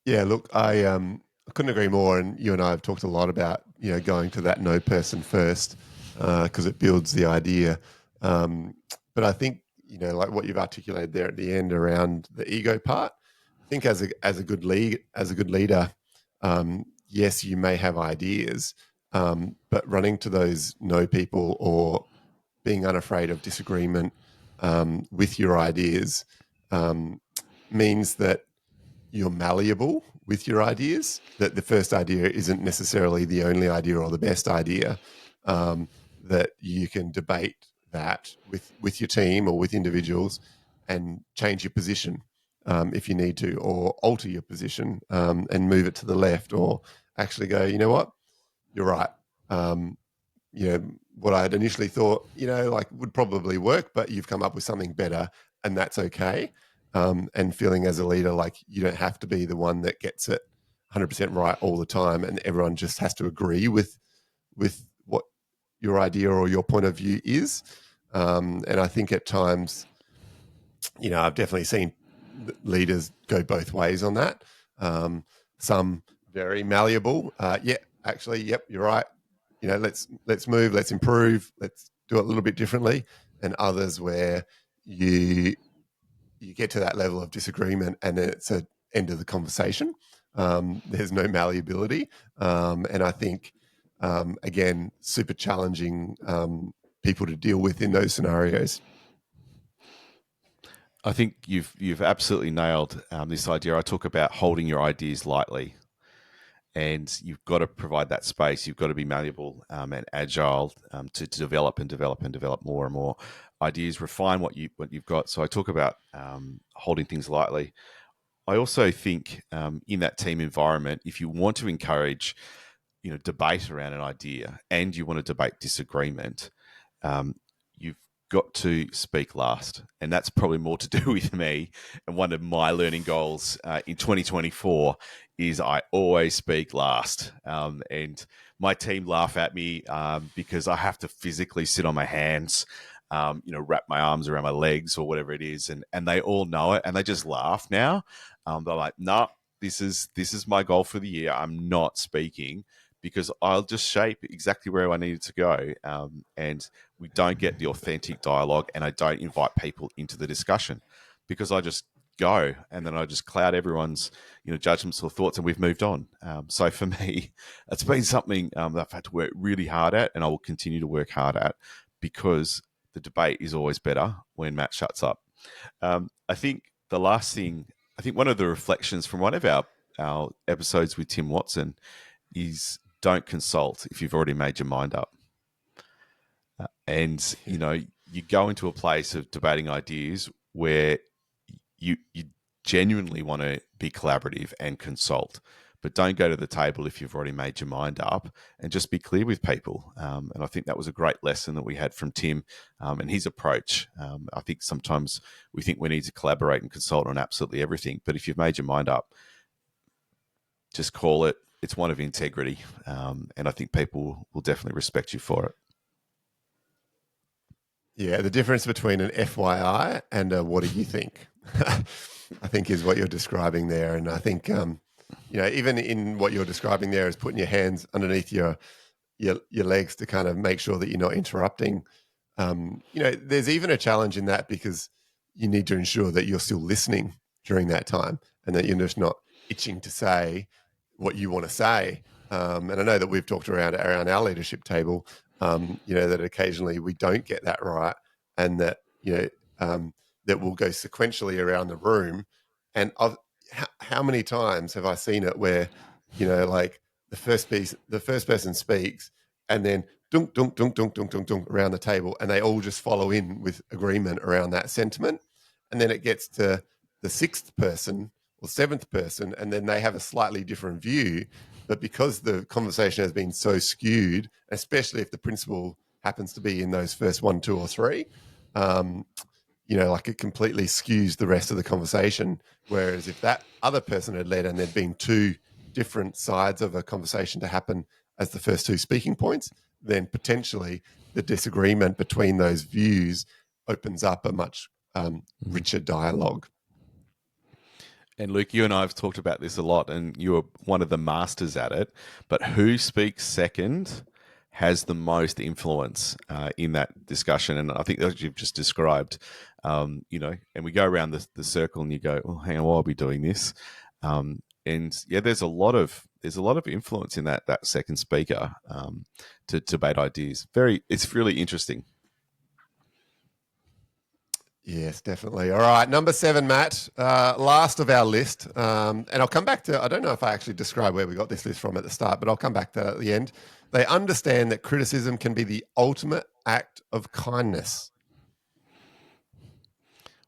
Yeah, look, I couldn't agree more. And you and I have talked a lot about going to that no person first because it builds the idea. But I think like what you've articulated there at the end around the ego part. I think as a good leader, yes, you may have ideas, but running to those no people or being unafraid of disagreement with your ideas means that you're malleable with your ideas, that the first idea isn't necessarily the only idea or the best idea, that you can debate that with your team or with individuals and change your position if you need to, or alter your position and move it to the left, or actually go, you know what, you're right. What I had initially thought, like would probably work, but you've come up with something better, and that's okay. And feeling as a leader like you don't have to be the one that gets it 100% right all the time, and everyone just has to agree with what your idea or your point of view is. And I think at times, I've definitely seen leaders go both ways on that. Some very malleable. Actually, yep, you're right. Let's move, let's improve, let's do it a little bit differently. And others where you get to that level of disagreement and it's an end of the conversation. There's no malleability. And I think, again, super challenging people to deal with in those scenarios. I think you've absolutely nailed this idea. I talk about holding your ideas lightly, and you've got to provide that space. You've got to be malleable and agile to develop and develop and develop more and more ideas, refine what you've got. So I talk about holding things lightly. I also think in that team environment, if you want to encourage, debate around an idea and you want to debate disagreement, you've got to speak last. And that's probably more to do with me. And one of my learning goals in 2024 is I always speak last. And my team laugh at me because I have to physically sit on my hands, wrap my arms around my legs or whatever it is. And they all know it and they just laugh now. They're like, no, this is my goal for the year. I'm not speaking because I'll just shape exactly where I need it to go. And we don't get the authentic dialogue and I don't invite people into the discussion because I just go and then I just cloud everyone's, judgments or thoughts and we've moved on. So for me, it's been something that I've had to work really hard at and I will continue to work hard at because the debate is always better when Matt shuts up. I think the last thing, one of the reflections from one of our episodes with Tim Watson is don't consult if you've already made your mind up. And, you go into a place of debating ideas where you genuinely want to be collaborative and consult, but don't go to the table if you've already made your mind up and just be clear with people. And I think that was a great lesson that we had from Tim and his approach. I think sometimes we think we need to collaborate and consult on absolutely everything, but if you've made your mind up, just call it. It's one of integrity, and I think people will definitely respect you for it. Yeah, the difference between an FYI and a what do you think, I think is what you're describing there. And I think, even in what you're describing there is putting your hands underneath your legs to kind of make sure that you're not interrupting. There's even a challenge in that because you need to ensure that you're still listening during that time and that you're just not itching to say what you want to say. And I know that we've talked around our leadership table, that occasionally we don't get that right, and that that will go sequentially around the room. And how many times have I seen it where, like the first person speaks, and then dunk dunk dunk dunk dunk dunk dunk around the table, and they all just follow in with agreement around that sentiment, and then it gets to the sixth person or seventh person, and then they have a slightly different view. But because the conversation has been so skewed, especially if the principal happens to be in those first one, two, or three, like it completely skews the rest of the conversation. Whereas if that other person had led and there'd been two different sides of a conversation to happen as the first two speaking points, then potentially the disagreement between those views opens up a much richer dialogue. And Luke, you and I have talked about this a lot, and you're one of the masters at it. But who speaks second has the most influence in that discussion? And I think that you've just described, and we go around the circle, and you go, "Oh, hang on, I'll be doing this." And yeah, there's a lot of influence in that second speaker to debate ideas. It's really interesting. Yes, definitely. All right, number 7, Matt. Last of our list, and I'll come back to. I don't know if I actually described where we got this list from at the start, but I'll come back to that at the end. They understand that criticism can be the ultimate act of kindness.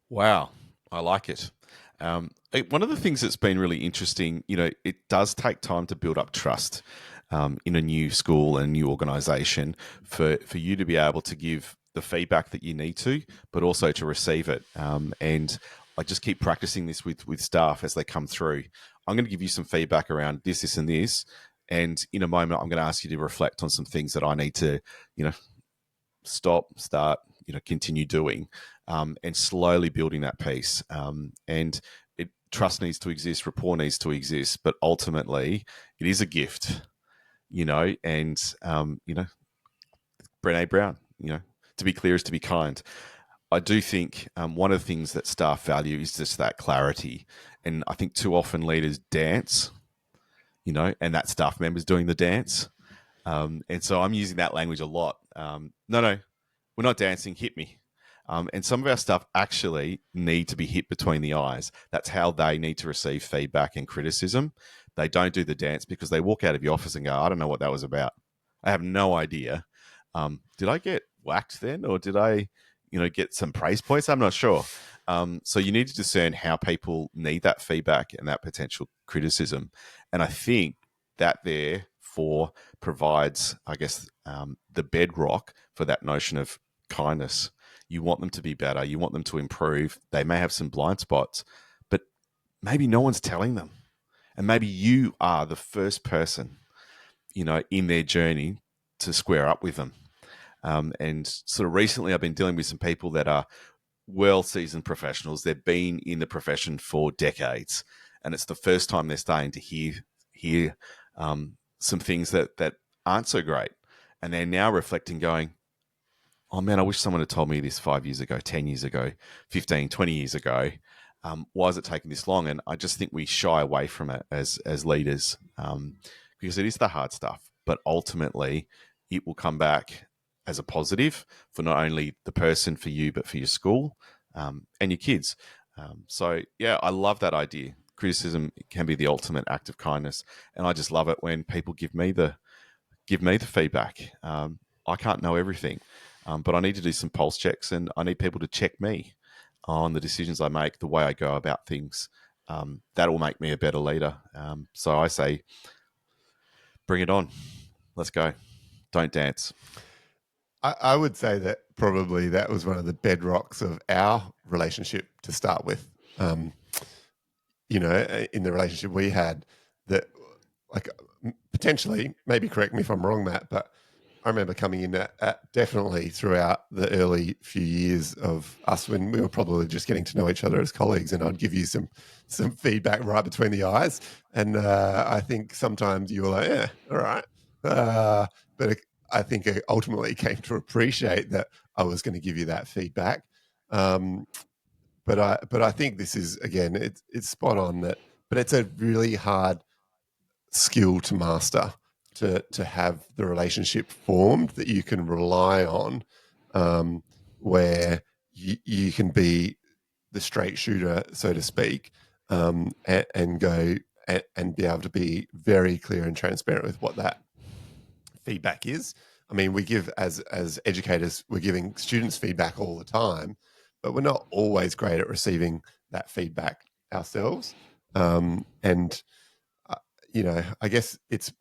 Wow, I like it. One of the things that's been really interesting, it does take time to build up trust in a new school and a new organisation for you to be able to give the feedback that you need to, but also to receive it. And I just keep practicing this with staff as they come through. I'm going to give you some feedback around this, and this. And in a moment, I'm going to ask you to reflect on some things that I need to, stop, start, continue doing, and slowly building that piece. And trust needs to exist, rapport needs to exist, but ultimately it is a gift, and, Brené Brown, to be clear is to be kind. I do think one of the things that staff value is just that clarity. And I think too often leaders dance, and that staff member's doing the dance. And so I'm using that language a lot. No, we're not dancing, hit me. And some of our stuff actually need to be hit between the eyes. That's how they need to receive feedback and criticism. They don't do the dance because they walk out of your office and go, I don't know what that was about. I have no idea. Did I get whacked then, or did I, get some praise points? I'm not sure. So you need to discern how people need that feedback and that potential criticism. And I think that therefore provides, I guess, the bedrock for that notion of kindness. You want them to be better. You want them to improve. They may have some blind spots, but maybe no one's telling them. And maybe you are the first person, in their journey to square up with them. And sort of recently, I've been dealing with some people that are well-seasoned professionals. They've been in the profession for decades, and it's the first time they're starting to hear some things that aren't so great, and they're now reflecting, going, "Oh man, I wish someone had told me this 5 years ago, 10 years ago, 15, 20 years ago. Why is it taking this long?" And I just think we shy away from it as leaders, because it is the hard stuff, but ultimately it will come back as a positive for not only the person, for you, but for your school, and your kids. So yeah, I love that idea. Criticism can be the ultimate act of kindness, and I just love it when people give me the feedback. I can't know everything, but I need to do some pulse checks, and I need people to check me on the decisions I make, the way I go about things. That will make me a better leader. So I say, bring it on. Let's go. Don't dance. I would say that probably that was one of the bedrocks of our relationship to start with. In the relationship we had, that, like, potentially, maybe correct me if I'm wrong, Matt, but I remember coming in at definitely throughout the early few years of us, when we were probably just getting to know each other as colleagues, and I'd give you some feedback right between the eyes, and I think sometimes you were like, "Yeah, all right," but I think I ultimately came to appreciate that I was going to give you that feedback. Um, but I think this is, again, it's spot on that, but it's a really hard skill to master, to have the relationship formed that you can rely on, where you can be the straight shooter, so to speak, and go and be able to be very clear and transparent with what that feedback is. I mean, we give, as educators, we're giving students feedback all the time, but we're not always great at receiving that feedback ourselves. And I guess it's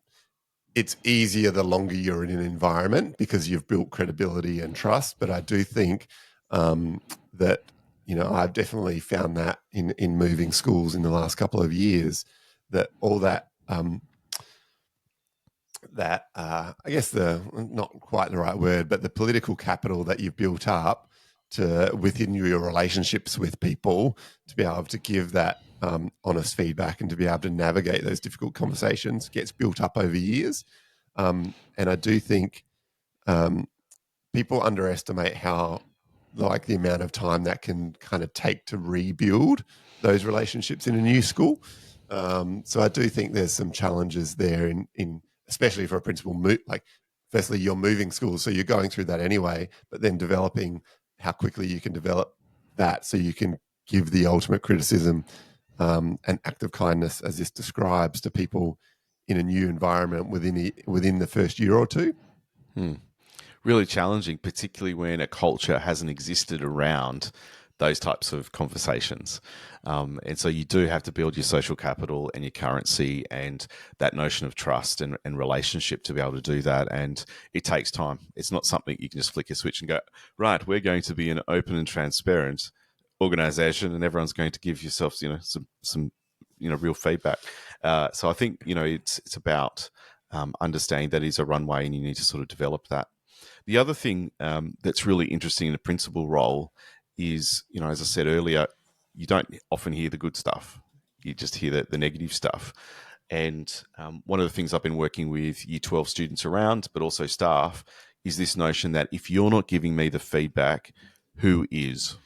easier the longer you're in an environment, because you've built credibility and trust. But I do think that I've definitely found that in moving schools in the last couple of years, that all that I guess, the not quite the right word, but the political capital that you've built up to within your relationships with people, to be able to give that honest feedback and to be able to navigate those difficult conversations, gets built up over years. And I do think people underestimate how, like, the amount of time that can kind of take to rebuild those relationships in a new school. So I do think there's some challenges there in especially for a principal. Like, firstly, you're moving schools, so you're going through that anyway, but then developing how quickly you can develop that, so you can give the ultimate criticism, and act of kindness, as this describes, to people in a new environment within the first year or two. Really challenging, particularly when a culture hasn't existed around those types of conversations. And so you do have to build your social capital and your currency and that notion of trust and relationship to be able to do that. And it takes time. It's not something you can just flick a switch and go, right, we're going to be an open and transparent organization, and everyone's going to give yourself, some real feedback. So I think, it's about understanding that is a runway, and you need to sort of develop that. The other thing that's really interesting in a principal role is, as I said earlier, you don't often hear the good stuff. You just hear the negative stuff. And one of the things I've been working with Year 12 students around, but also staff, is this notion that if you're not giving me the feedback, who is?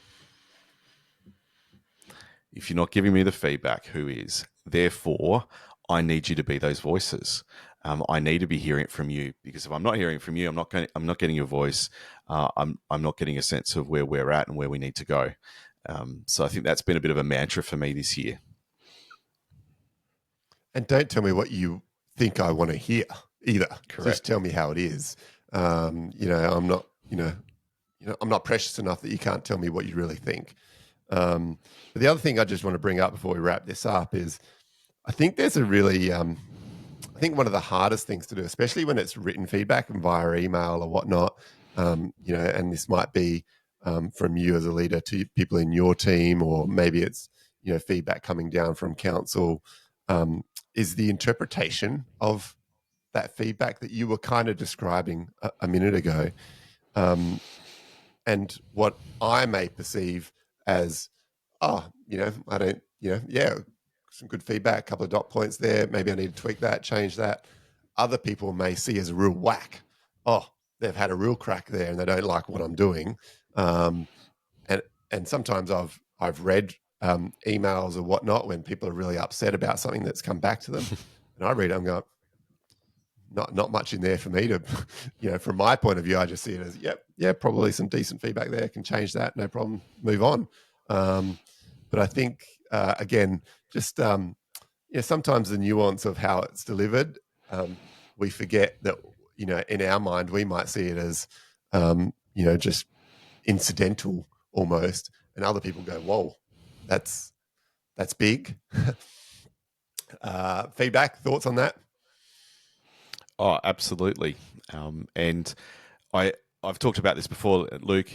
If you're not giving me the feedback, who is? Therefore, I need you to be those voices. I need to be hearing it from you, because if I'm not hearing from you, I'm not getting your voice. I'm not getting a sense of where we're at and where we need to go. So I think that's been a bit of a mantra for me this year. And don't tell me what you think I want to hear either. Correct. Just tell me how it is. I'm not, I'm not precious enough that you can't tell me what you really think. But the other thing I just want to bring up before we wrap this up is, I think there's a really, I think one of the hardest things to do, especially when it's written feedback and via email or whatnot, and this might be from you as a leader to people in your team, or maybe it's, feedback coming down from council, is the interpretation of that feedback that you were kind of describing a minute ago. And what I may perceive as, I don't, some good feedback, a couple of dot points there. Maybe I need to tweak that, change that. Other people may see as a real whack. Oh, they've had a real crack there and they don't like what I'm doing. And sometimes I've read emails or whatnot when people are really upset about something that's come back to them. And I read it, I'm going, not much in there for me to, from my point of view, I just see it as, probably some decent feedback there. Can change that, no problem, move on. But I think, again, just, sometimes the nuance of how it's delivered, we forget that, in our mind, we might see it as, just incidental almost. And other people go, whoa, that's big. Feedback, thoughts on that? Oh, absolutely. And I've talked about this before, Luke.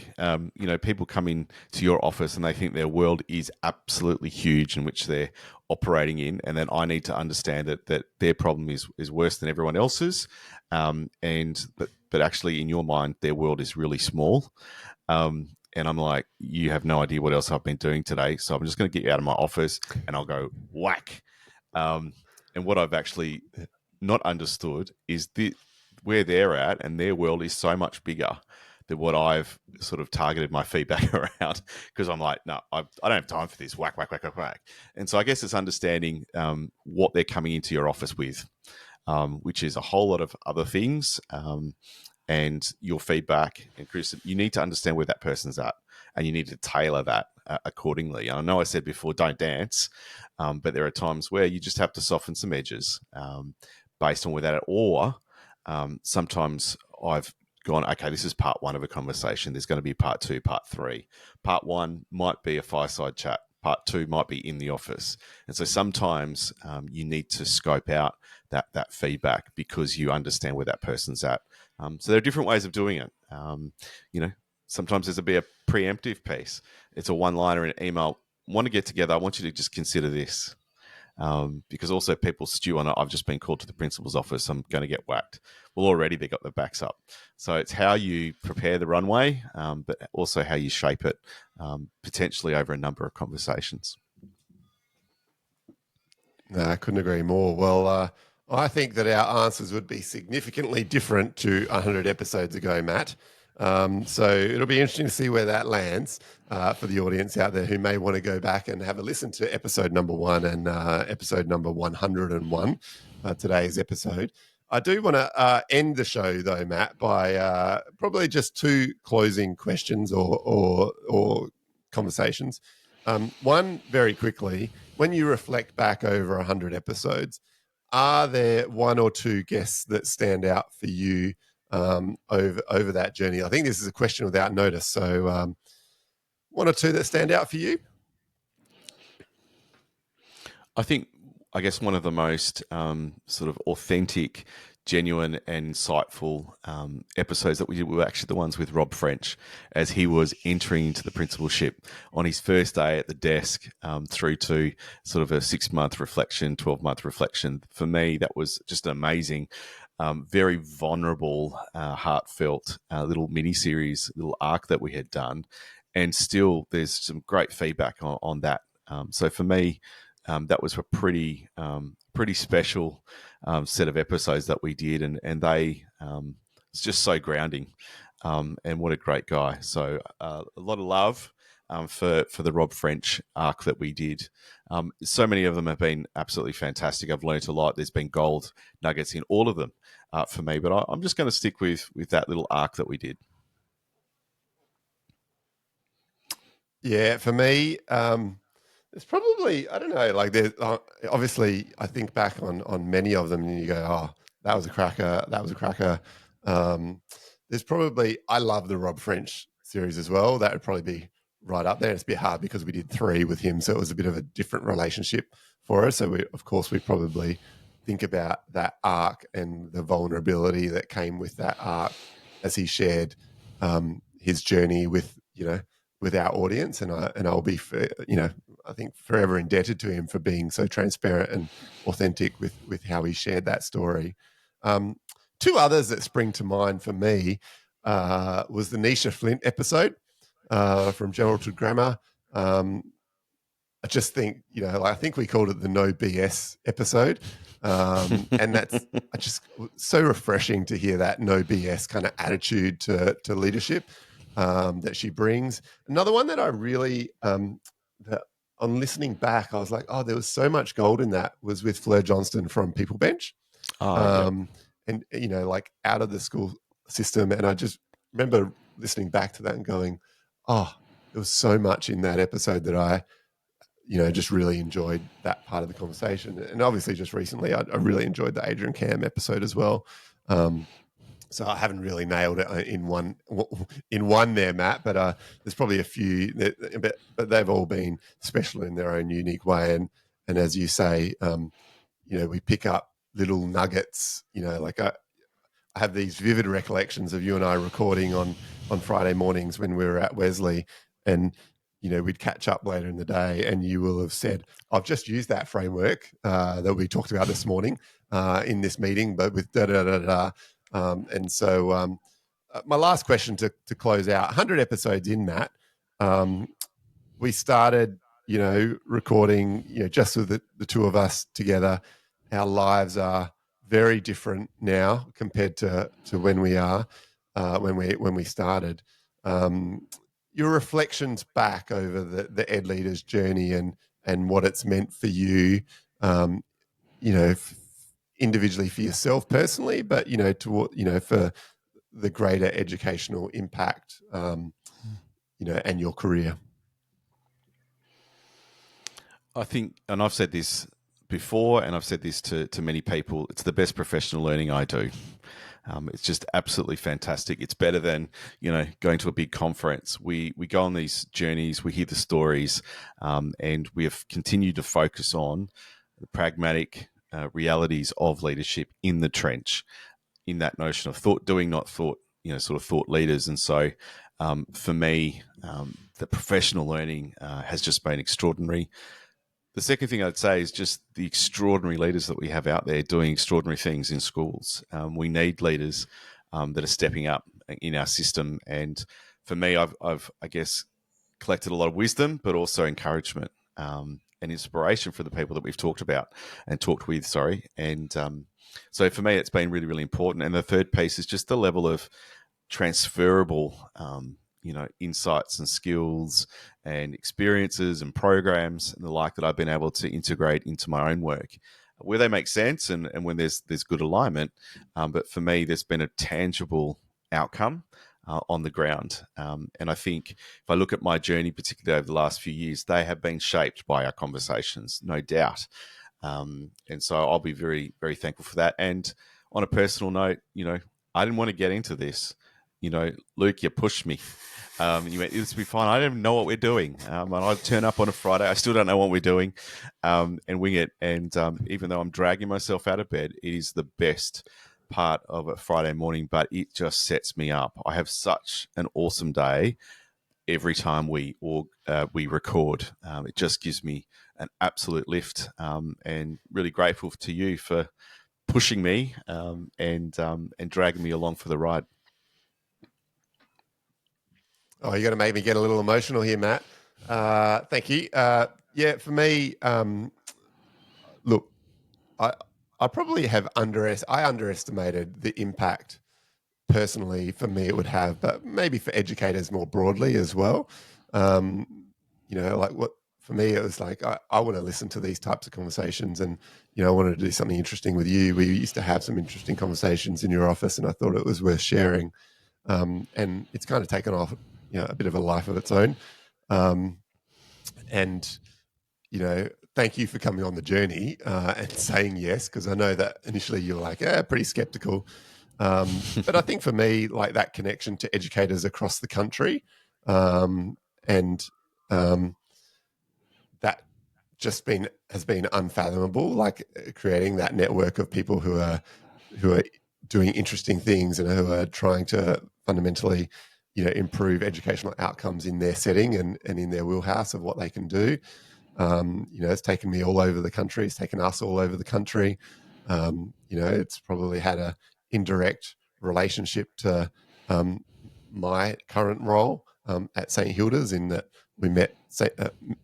People come in to your office and they think their world is absolutely huge in which they're operating in, and then I need to understand that their problem is worse than everyone else's, but actually in your mind their world is really small. And I'm like, you have no idea what else I've been doing today, so I'm just going to get you out of my office, and I'll go whack. And what I've actually not understood is where they're at, and their world is so much bigger than what I've sort of targeted my feedback around, because I'm like, no, I don't have time for this, whack, whack, whack, whack, whack. And so I guess it's understanding what they're coming into your office with, which is a whole lot of other things. And your feedback, and Chris, you need to understand where that person's at, and you need to tailor that accordingly. And I know I said before, don't dance, but there are times where you just have to soften some edges based on where that, or sometimes I've gone, okay, this is part one of a conversation. There's going to be part two, part three. Part one might be a fireside chat. Part two might be in the office. And so sometimes you need to scope out that feedback because you understand where that person's at. So there are different ways of doing it. Sometimes there's a preemptive piece. It's a one-liner in an email. Want to get together? I want you to just consider this. Because also people stew on it. I've just been called to the principal's office. I'm going to get whacked. Well, already they got their backs up. So it's how you prepare the runway, but also how you shape it, potentially over a number of conversations. No, I couldn't agree more. Well, I think that our answers would be significantly different to 100 episodes ago, Matt. So it'll be interesting to see where that lands for the audience out there who may want to go back and have a listen to episode number 1 and episode number 101, today's episode. I do want to end the show, though, Matt, by probably just 2 closing questions or conversations. One, very quickly, when you reflect back over 100 episodes, are there 1 or 2 guests that stand out for you over that journey? I think this is a question without notice. So 1 or 2 that stand out for you? I guess one of the most sort of authentic, genuine and insightful episodes that we did were actually the ones with Rob French as he was entering into the principalship on his first day at the desk, through to sort of a 6-month reflection, 12-month reflection. For me, that was just an amazing, very vulnerable, heartfelt little mini-series, little arc that we had done. And still, there's some great feedback on that. So for me, that was a pretty special set of episodes that we did, and they it's just so grounding, and what a great guy. So a lot of love for the Rob French arc that we did. So many of them have been absolutely fantastic. I've learned a lot. There's been gold nuggets in all of them for me, but I'm just going to stick with that little arc that we did. Yeah, for me, it's probably, I don't know, like there's obviously I think back on many of them and you go, oh, that was a cracker, that was a cracker. There's probably, I love the Rob French series as well. That would probably be right up there. It's a bit hard because we did 3 with him, so it was a bit of a different relationship for us. So we, of course, we probably think about that arc and the vulnerability that came with that arc as he shared his journey with, with our audience, and I'll be, I think forever indebted to him for being so transparent and authentic with how he shared that story. 2 others that spring to mind for me was the Nisha Flint episode from General to Grammar. I just think, I think we called it the No BS episode. And that's so refreshing to hear that no BS kind of attitude to leadership that she brings. Another one that I really, that on listening back, I was like, oh, there was so much gold in that, was with Fleur Johnston from People Bench. And, like out of the school system. And I just remember listening back to that and going, oh, there was so much in that episode that I, just really enjoyed that part of the conversation. And obviously just recently, I really enjoyed the Adrian Cam episode as well. So I haven't really nailed it in one there, Matt, but there's probably a few, but they've all been special in their own unique way. And as you say, we pick up little nuggets, like I have these vivid recollections of you and I recording on Friday mornings when we were at Wesley, and we'd catch up later in the day and you will have said, I've just used that framework that we talked about this morning in this meeting, but with da-da-da-da. And so my last question to close out, 100 episodes in, Matt, we started, recording, just with the 2 of us together. Our lives are very different now compared to when we are, when we started. Your reflections back over the Edleaders journey and what it's meant for you, individually for yourself personally, but for the greater educational impact, and your career. I think, and I've said this before, and I've said this to many people, it's the best professional learning I do. It's just absolutely fantastic. It's better than, going to a big conference. We go on these journeys, we hear the stories, and we have continued to focus on the pragmatic realities of leadership in the trench, in that notion of thought doing, not thought, sort of thought leaders. And so for me, the professional learning has just been extraordinary. The second thing I'd say is just the extraordinary leaders that we have out there doing extraordinary things in schools. We need leaders that are stepping up in our system. And for me, I've I guess, collected a lot of wisdom, but also encouragement and inspiration for the people that we've talked with. And so for me, it's been really, really important. And the third piece is just the level of transferable insights and skills and experiences and programs and the like that I've been able to integrate into my own work where they make sense and when there's good alignment. But for me, there's been a tangible outcome on the ground. And I think if I look at my journey, particularly over the last few years, they have been shaped by our conversations, no doubt. And so I'll be very, very thankful for that. And on a personal note, I didn't want to get into this. Luke, you pushed me. You went, this will be fine. I don't even know what we're doing. And I turn up on a Friday. I still don't know what we're doing and wing it. And even though I'm dragging myself out of bed, it is the best part of a Friday morning, but it just sets me up. I have such an awesome day every time we record. It just gives me an absolute lift and really grateful to you for pushing me and dragging me along for the ride. Oh, you're going to make me get a little emotional here, Matt. Thank you. Yeah, for me, look, I probably have underestimated the impact personally for me it would have, but maybe for educators more broadly as well. like what for me, it was like, I want to listen to these types of conversations, and, I wanted to do something interesting with you. We used to have some interesting conversations in your office, and I thought it was worth sharing. And it's kind of taken off, a bit of a life of its own. And, thank you for coming on the journey and saying yes, because I know that initially you were like, pretty skeptical. But I think for me, like that connection to educators across the country, and that has been unfathomable. Like creating that network of people who are doing interesting things and who are trying to fundamentally, improve educational outcomes in their setting and in their wheelhouse of what they can do. It's taken me all over the country. It's taken us all over the country. It's probably had a indirect relationship to my current role at St. Hilda's, in that we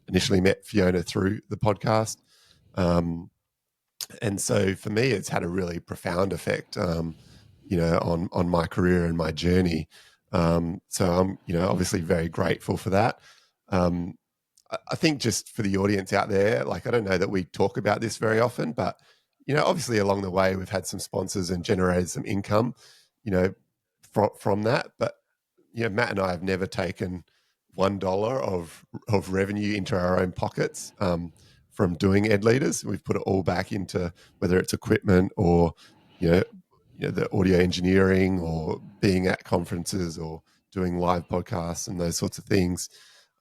initially met Fiona through the podcast. And so for me, it's had a really profound effect, on my career and my journey. So I'm, obviously very grateful for that. I think just for the audience out there, like, I don't know that we talk about this very often, but, obviously along the way, we've had some sponsors and generated some income, from that. But, Matt and I have never taken $1 of revenue into our own pockets from doing Edleaders. We've put it all back into whether it's equipment or, the audio engineering or being at conferences or doing live podcasts and those sorts of things.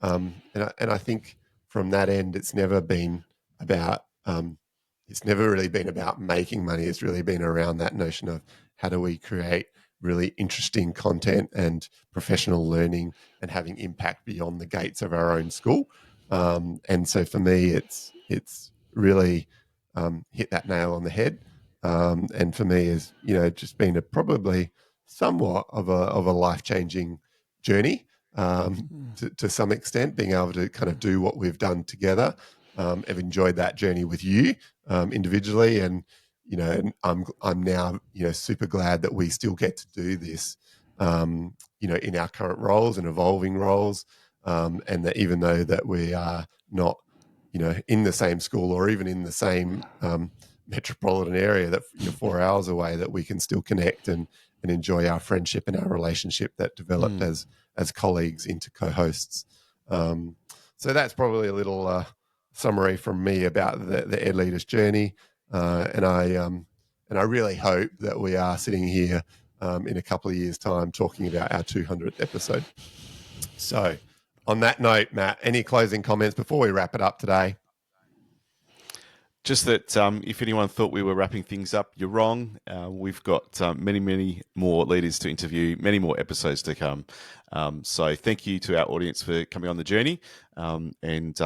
And I think from that end, it's never been about, it's never really been about making money. It's really been around that notion of how do we create really interesting content and professional learning and having impact beyond the gates of our own school. And so for me, it's really hit that nail on the head. And for me, is just been probably somewhat of a life-changing journey, to some extent, being able to kind of do what we've done together. I've enjoyed that journey with you individually, and and I'm now super glad that we still get to do this, in our current roles and evolving roles, and that even though that we are not in the same school or even in the same metropolitan area, that 4 hours away, that we can still connect and enjoy our friendship and our relationship that developed as colleagues into co-hosts. So that's probably a little summary from me about the Edleaders journey, and I really hope that we are sitting here in a couple of years' time talking about our 200th episode. So on that note, Matt, any closing comments before we wrap it up today? Just that if anyone thought we were wrapping things up, you're wrong. We've got many, many more leaders to interview, many more episodes to come. So thank you to our audience for coming on the journey, and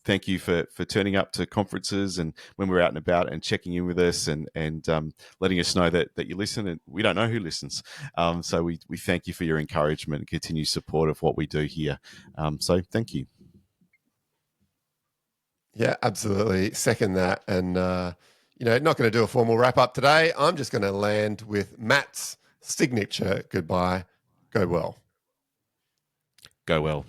thank you for turning up to conferences and when we're out and about and checking in with us and letting us know that you listen. And we don't know who listens. So we thank you for your encouragement and continued support of what we do here. So thank you. Yeah, absolutely. Second that. And, not going to do a formal wrap up today. I'm just going to land with Matt's signature goodbye. Go well. Go well.